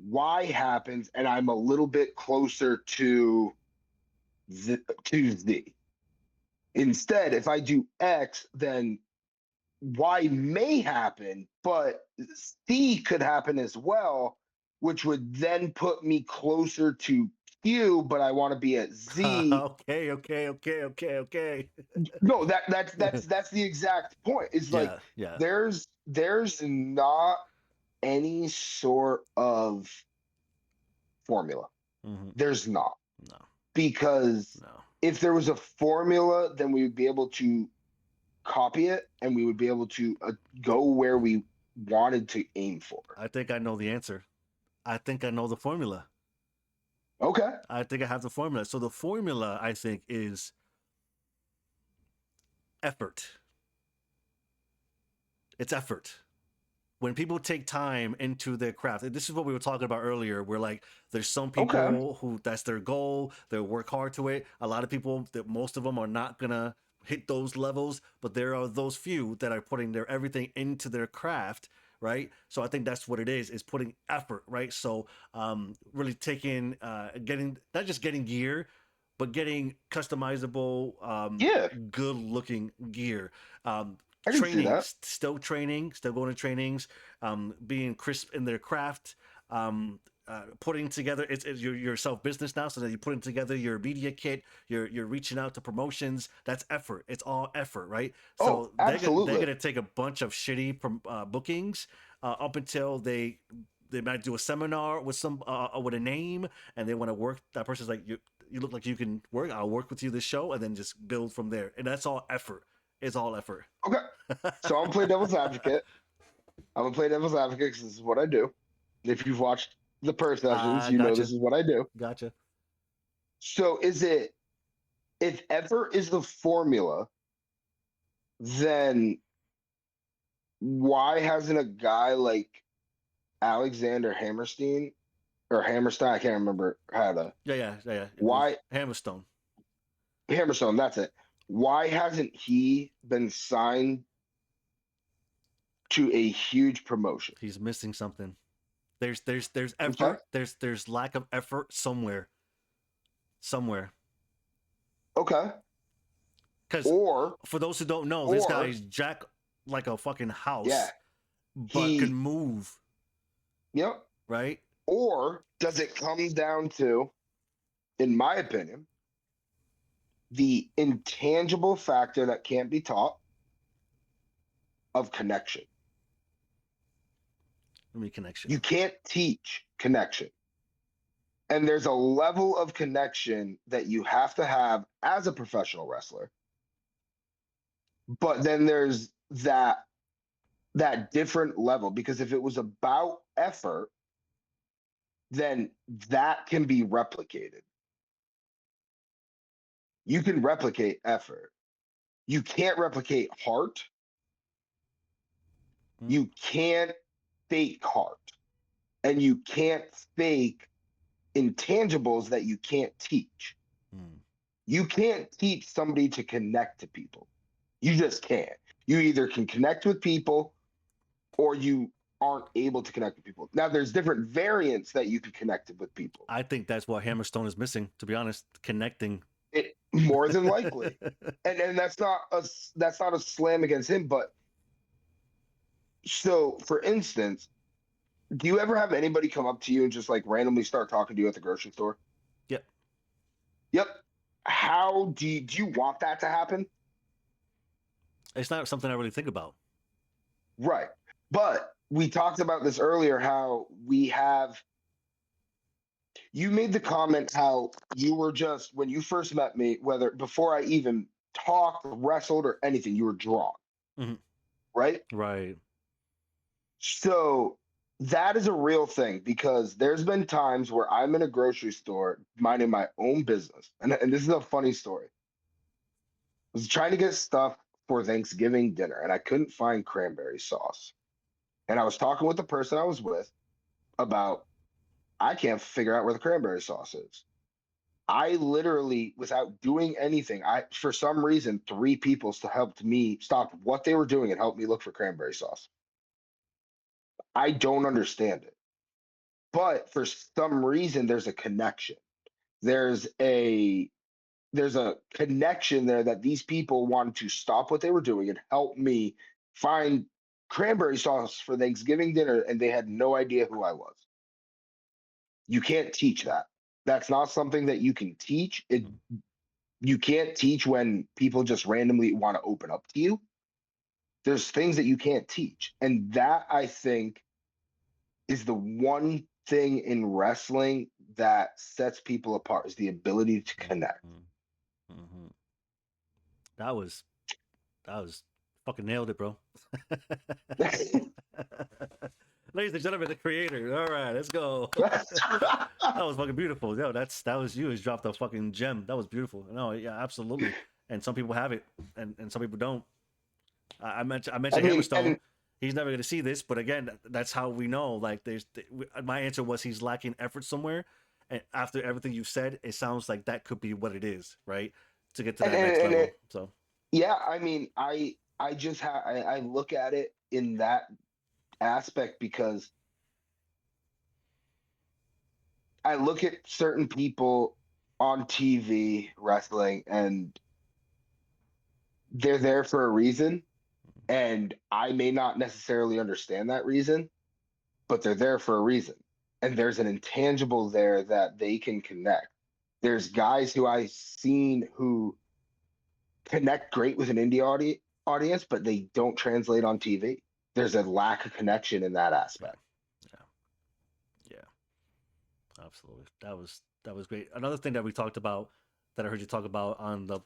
Y happens, and I'm a little bit closer to Z. Instead, if I do X, then Y may happen, but C could happen as well, which would then put me closer to Q, but I want to be at Z. Okay. No, that's the exact point. It's like Yeah, yeah. there's not any sort of formula. Hmm. There's not, No, because no. if there was a formula, then we would be able to copy it, and we would be able to go where we wanted to aim for. I think I know the answer. I think I know the formula. Okay. I think I have the formula. So the formula, I think, is effort. It's effort. When people take time into their craft, and this is what we were talking about earlier. We're like, there's some Okay. people who that's their goal. They work hard to it. A lot of people, that most of them are not gonna hit those levels, but there are those few that are putting their everything into their craft, right? So I think that's what it is putting effort, right? So really taking getting, not just getting gear, but getting customizable, Yeah, good looking gear. I can see that. Training, still going to trainings, being crisp in their craft, putting together, it's your self business now, so that you're putting together your media kit, you're reaching out to promotions. That's effort. It's all effort, right? Oh, So they're absolutely. gonna take a bunch of shitty bookings up until they might do a seminar with some with a name, and they want to work. That person's like, you look like you can work. I'll work with you this show, and then just build from there. And that's all effort. It's all effort. Okay. So I'm playing devil's advocate. I'm gonna play devil's advocate because this is what I do. If you've watched the per sessions, you know Gotcha, this is what I do. gotcha. So is it, if effort is the formula, then why hasn't a guy like Alexander Hammerstein or Hammerstein, I can't remember how to, Yeah. It was why Hammerstone. Hammerstone, that's it. Why hasn't he been signed to a huge promotion? He's missing something. There's Okay. effort. There's lack of effort somewhere. Okay. Because Or for those who don't know, this or guy's jack like a fucking house, yeah, but can move, yep. right? Or does it come down to, in my opinion, the intangible factor that can't be taught of connection? Let me connection. You can't teach connection. And there's a level of connection that you have to have as a professional wrestler. But then there's that different level, because if it was about effort, then that can be replicated. You can replicate effort. You can't replicate heart. You can't fake heart. And you can't fake intangibles that you can't teach. You can't teach somebody to connect to people. You just can't. You either can connect with people or you aren't able to connect with people. Now, there's different variants that you can connect with people. I think that's what Hammerstone is missing, to be honest. Connecting. It more than likely. and that's not a slam against him, but so for instance, do you ever have anybody come up to you and just like randomly start talking to you at the grocery store? Yep. Yep. How do you want that to happen? It's not something I really think about. Right. But we talked about this earlier, how you made the comment how you were just, when you first met me, whether before I even talked, wrestled, or anything, you were drawn. Mhm. Right? Right. So that is a real thing, because there's been times where I'm in a grocery store minding my own business. And this is a funny story. I was trying to get stuff for Thanksgiving dinner and I couldn't find cranberry sauce. And I was talking with the person I was with about, I can't figure out where the cranberry sauce is. I literally, without doing anything, for some reason, three people helped me stop what they were doing and helped me look for cranberry sauce. I don't understand it. But for some reason, there's a connection. There's a connection there that these people wanted to stop what they were doing and help me find cranberry sauce for Thanksgiving dinner, and they had no idea who I was. You can't teach that. That's not something that you can teach. You can't teach when people just randomly want to open up to you. There's things that you can't teach. And that, I think, is the one thing in wrestling that sets people apart, is the ability to connect. Mm-hmm. That was fucking nailed it, bro. Ladies and gentlemen, the creator. All right, let's go. That was fucking beautiful. Yo, that was you. Has dropped a fucking gem. That was beautiful. No, yeah, absolutely. And some people have it, and some people don't. I mentioned Hammerstone. He's never going to see this, but again, that's how we know. Like, my answer was he's lacking effort somewhere, and after everything you said, it sounds like that could be what it is, right? To get to that next level. So yeah, I mean, I just I look at it in that aspect, because I look at certain people on TV wrestling and they're there for a reason, and I may not necessarily understand that reason, but they're there for a reason. And there's an intangible there that they can connect. There's guys who I've seen who connect great with an indie audience, but they don't translate on TV. There's a lack of connection in that aspect. Yeah. Absolutely. That was great. Another thing that we talked about, that I heard you talk about on the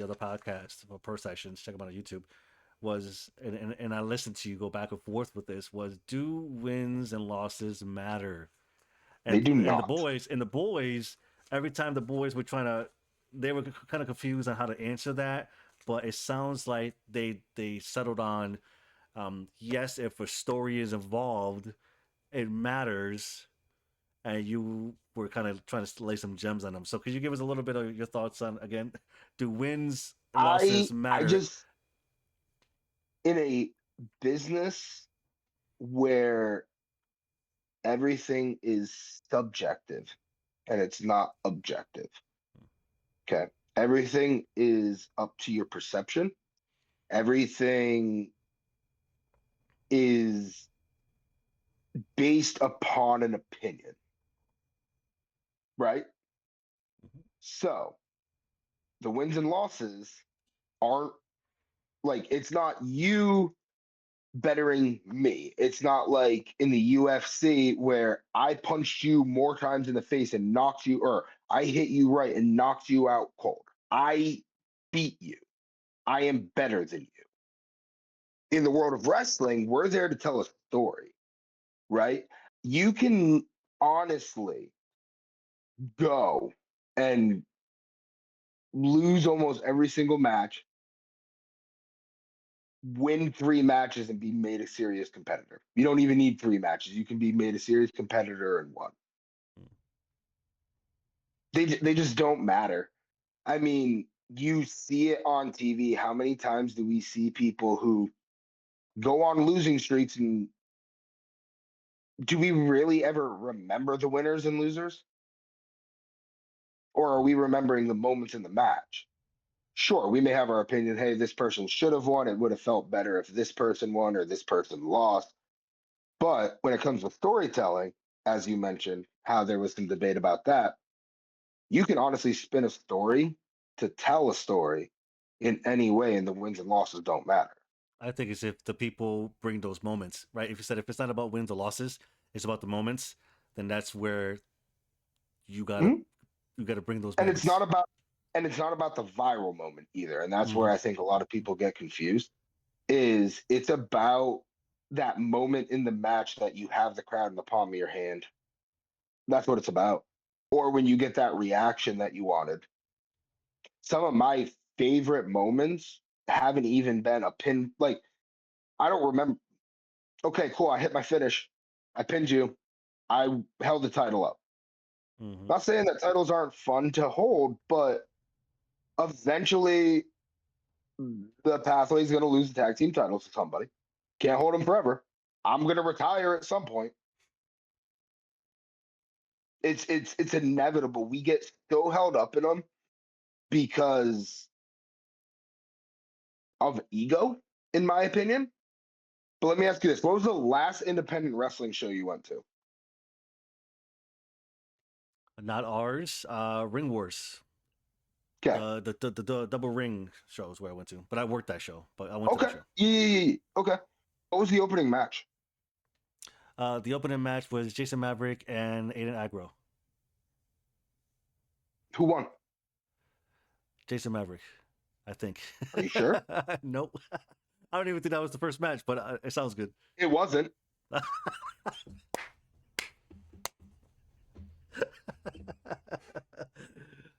other podcast, Per Sessions, check them out on YouTube, was, and I listened to you go back and forth with this, was do wins and losses matter? They do And not. the boys, every time the boys were trying to, they were kind of confused on how to answer that, but it sounds like they settled on, yes, if a story is involved, it matters, and you were kind of trying to lay some gems on them. So could you give us a little bit of your thoughts on, again, do wins and losses I matter? just, in a business where everything is subjective and it's not objective. Okay. Everything is up to your perception. Everything is based upon an opinion, right? Mhm. So the wins and losses aren't like, it's not you bettering me. It's not like in the UFC where I punched you more times in the face and knocked you, or I hit you right and knocked you out cold. I beat you. I am better than you. In the world of wrestling, we're there to tell a story, right? You can honestly go and lose almost every single match, win 3 matches, and be made a serious competitor. You don't even need 3 matches. You can be made a serious competitor in one. They just don't matter. I mean, you see it on TV. How many times do we see people who go on losing streaks, and do we really ever remember the winners and losers? Or are we remembering the moments in the match? Sure, we may have our opinion. Hey, this person should have won. It would have felt better if this person won or this person lost. But when it comes to storytelling, as you mentioned, how there was some debate about that, you can honestly spin a story to tell a story in any way, and the wins and losses don't matter. I think it's if the people bring those moments, right? If you said if it's not about wins or losses, it's about the moments, then that's where you gotta Mhm. you gotta bring those And it's moments. not about and it's not about the viral moment either. And that's where Hmm. I think a lot of people get confused. Is it's about that moment in the match that you have the crowd in the palm of your hand. That's what it's about. Or when you get that reaction that you wanted. Some of my favorite moments haven't even been a pin. Like, I don't remember. Okay, cool. I hit my finish. I pinned you. I held the title up. Hmm. Not saying that titles aren't fun to hold, but eventually the pathway is going to lose the tag team titles to somebody. Can't hold them forever. I'm going to retire at some point. It's inevitable. We get so held up in them because of ego, in my opinion. But let me ask you this: what was the last independent wrestling show you went to? Not ours. Ring Wars. Okay, The double ring shows where I went to, but I worked that show. But I went to that okay, show. yeah, yeah, yeah. Okay. What was the opening match? The opening match was Jason Maverick and Aiden Agro. Who won? Jason Maverick, I think. Are you sure? Nope. I don't even think that was the first match, but it sounds good. It wasn't.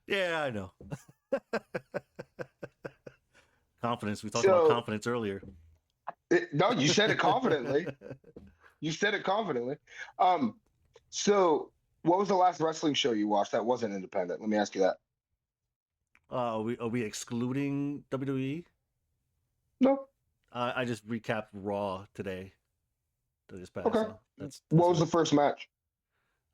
Yeah, I know. Confidence. We talked about So, confidence earlier. no, you said it confidently. You said it confidently. Um, so what was the last wrestling show you watched that wasn't independent? Let me ask you that. Are we excluding WWE? No. I just recapped Raw today, that just passed. Okay. So that's What was about the it. first match?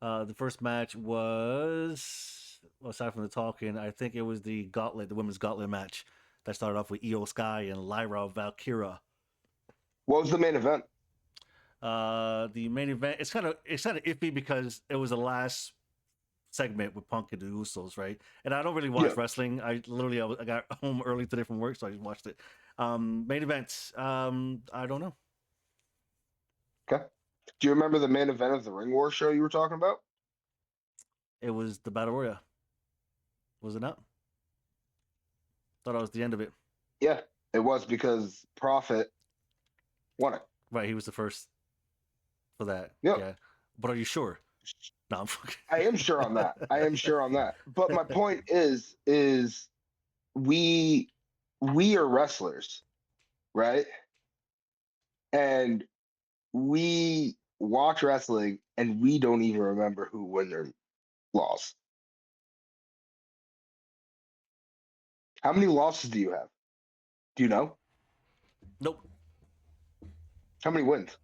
The first match was, well, aside from the talking, I think it was the gauntlet, the women's gauntlet match that started off with Io Sky and Lyra Valkyra. What was the main event? The main event, it's kind of iffy because it was the last segment with Punk and the Usos, right? And I don't really Yeah. watch wrestling. I got home early today from work, so I just watched it. Main event, I don't know. Okay. Do you remember the main event of the Ring War show you were talking about? It was the Battle Royale, was it not? Thought it was the end of it. Yeah. It was because Prophet won it. Right, he was the first for that. Yep. Yeah, but are you sure? No, I'm fucking. I am sure on that. I am sure on that. But my point is we we are wrestlers, right? And we watch wrestling and we don't even remember who won or lost. How many losses do you have? Do you know? Nope. How many wins?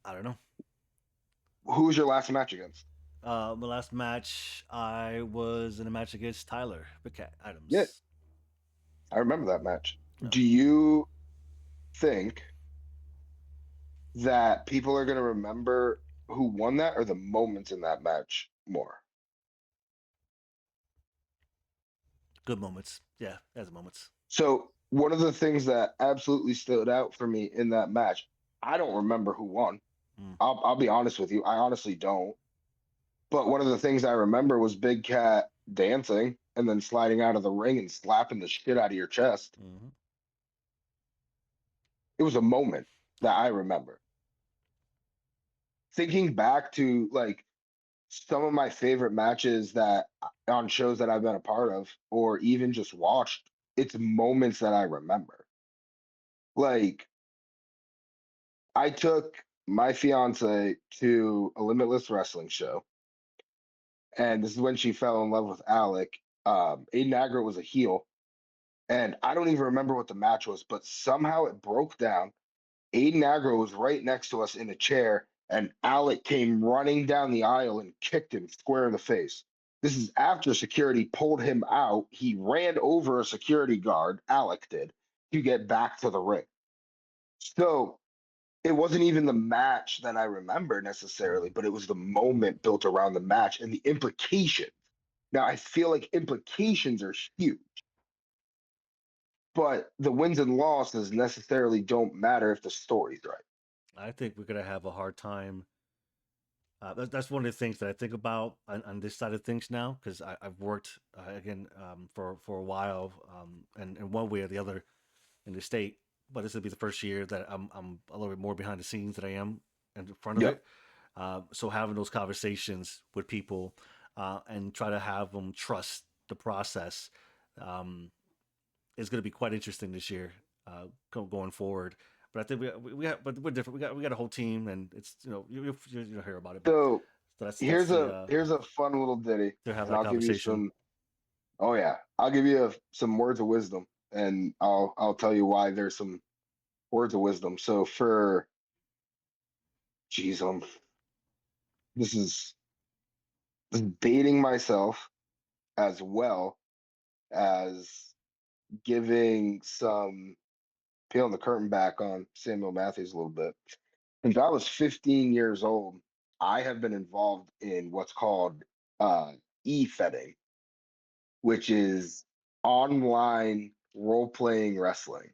I don't know. Who was your last match against? My last match, I was in a match against Tyler Big Cat Yeah, Adams. I remember that match. No. Do you think that people are going to remember who won that or the moments in that match more? Good moments. Yeah, as moments. So, one of the things that absolutely stood out for me in that match, I don't remember who won. Mm. I'll be honest with you. I honestly don't. But one of the things I remember was Big Cat dancing and then sliding out of the ring and slapping the shit out of your chest. Mm-hmm. It was a moment that I remember. Thinking back to like some of my favorite matches that on shows that I've been a part of or even just watched, it's moments that I remember. Like I took my fiance to a Limitless Wrestling show, and this is when she fell in love with Alec. Aiden Agro was a heel, and I don't even remember what the match was, but somehow it broke down. Aiden Agro was right next to us in a chair, and Alec came running down the aisle and kicked him square in the face. This is after security pulled him out. He ran over a security guard, Alec did, to get back to the ring. So it wasn't even the match that I remember necessarily, but it was the moment built around the match and the implications. Now, I feel like implications are huge, but the wins and losses necessarily don't matter if the story's right. I think we're gonna have a hard time. That's one of the things that I think about on this side of things now, because I've worked again for a while, and in one way or the other in the state. But this will be the first year that I'm a little bit more behind the scenes than I am in front of Yep. it. So having those conversations with people and try to have them trust the process um, is going to be quite interesting this year going forward. But I think but we're different. We got a whole team, and it's you hear about it. But So so that's here's the a fun little ditty, to have and that I'll give you conversation. some. Oh yeah, I'll give you some words of wisdom, and I'll tell you why there's some words of wisdom. So for, geez, this is this is dating myself as well as giving some peeling the curtain back on Samuel Matthews a little bit. Since I was 15 years old, I have been involved in what's called uh, e-fetting, which is online role-playing wrestling,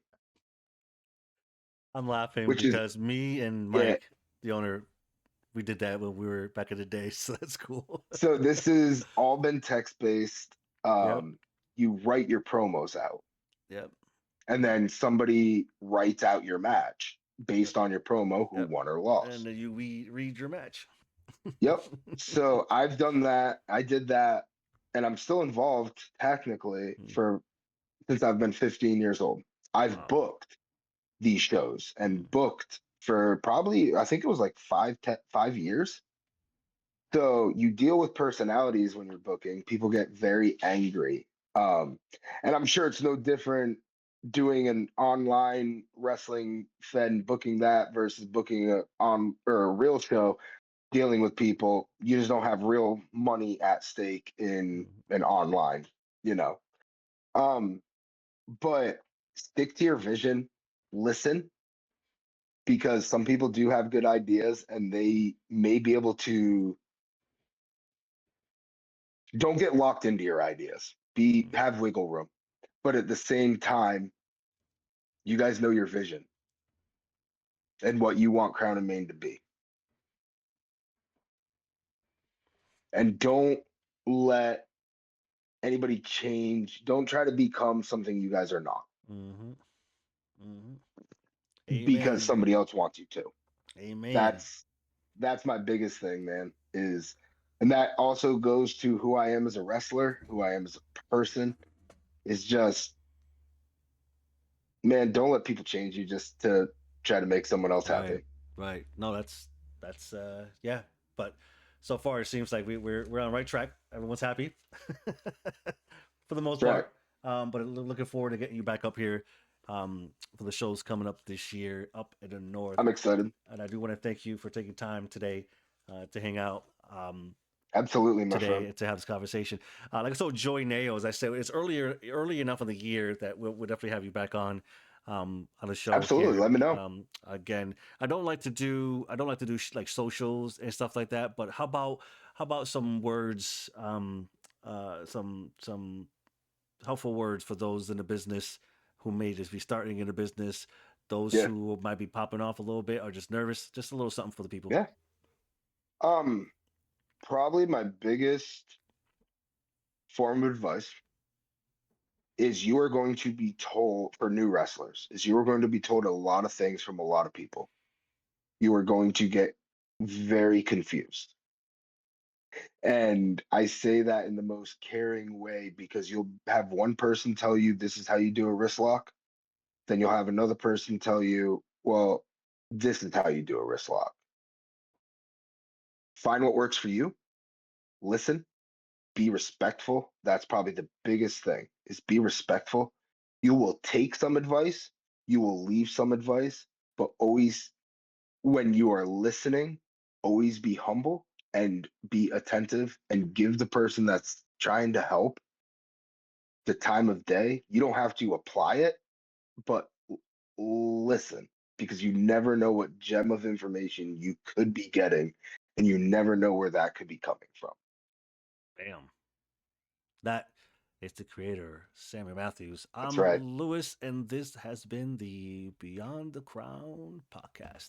I'm laughing which is because me and yeah. Mike, the owner, we did that when we were back in the day, so that's cool. So this is all been text-based. Yep, You write your promos out, yep, and then somebody writes out your match yep, based on your promo, who yep. won or And lost. then you read your match. Yep. So I've done that. I did that, and I'm still involved technically Hmm. for since I've been 15 years old. I've Wow. booked these shows Hmm. and booked for probably I think it was like 5 years. So you deal with personalities when you're booking. People get very angry. And I'm sure it's no different doing an online wrestling fed booking that versus booking a on or a real show dealing with people. You just don't have real money at stake in Hmm. an online, you know. Um, but stick to your vision, listen, because some people do have good ideas and they may be able to don't get locked into your ideas. Be Hmm. have wiggle room. But at the same time, you guys know your vision and what you want Crown and Main to be. And don't let anybody change. Don't try to become something you guys are not Mm-hmm. Mm-hmm. because Amen. somebody else wants you to. Amen. That's my biggest thing, man, is and that also goes to who I am as a wrestler, who I am as a person, is just man, don't let people change you just to try to make someone else Right. happy. Right. No, that's yeah. But so far it seems like we're on the right track. Everyone's happy for the most That's right. part. But looking forward to getting you back up here for the shows coming up this year up in the north. I'm excited. And I do want to thank you for taking time today to hang out Absolutely, my friend. today to have this conversation. Like I told Joey Nail, as I said, it's early enough in the year that we'll definitely have you back on the show Absolutely. here. Let me know. Again, I don't like to do like socials and stuff like that. But how about some words, some helpful words for those in the business who may just be starting in the business, those Yeah. who might be popping off a little bit or just nervous, just a little something for the people. Yeah. Um, Probably my biggest form of advice is you are going to be told for new wrestlers is you are going to be told a lot of things from a lot of people. You are going to get very confused. And I say that in the most caring way because you'll have one person tell you this is how you do a wrist lock. Then you'll have another person tell you, well, this is how you do a wrist lock. Find what works for you, listen, be respectful. That's probably the biggest thing is be respectful. You will take some advice, you will leave some advice, but always when you are listening, always be humble and be attentive and give the person that's trying to help the time of day. You don't have to apply it, but listen because you never know what gem of information you could be getting and you never know where that could be coming from. Bam. That is the creator, Sammy Matthews. That's I'm right. Lewis, and this has been the Beyond the Crown podcast.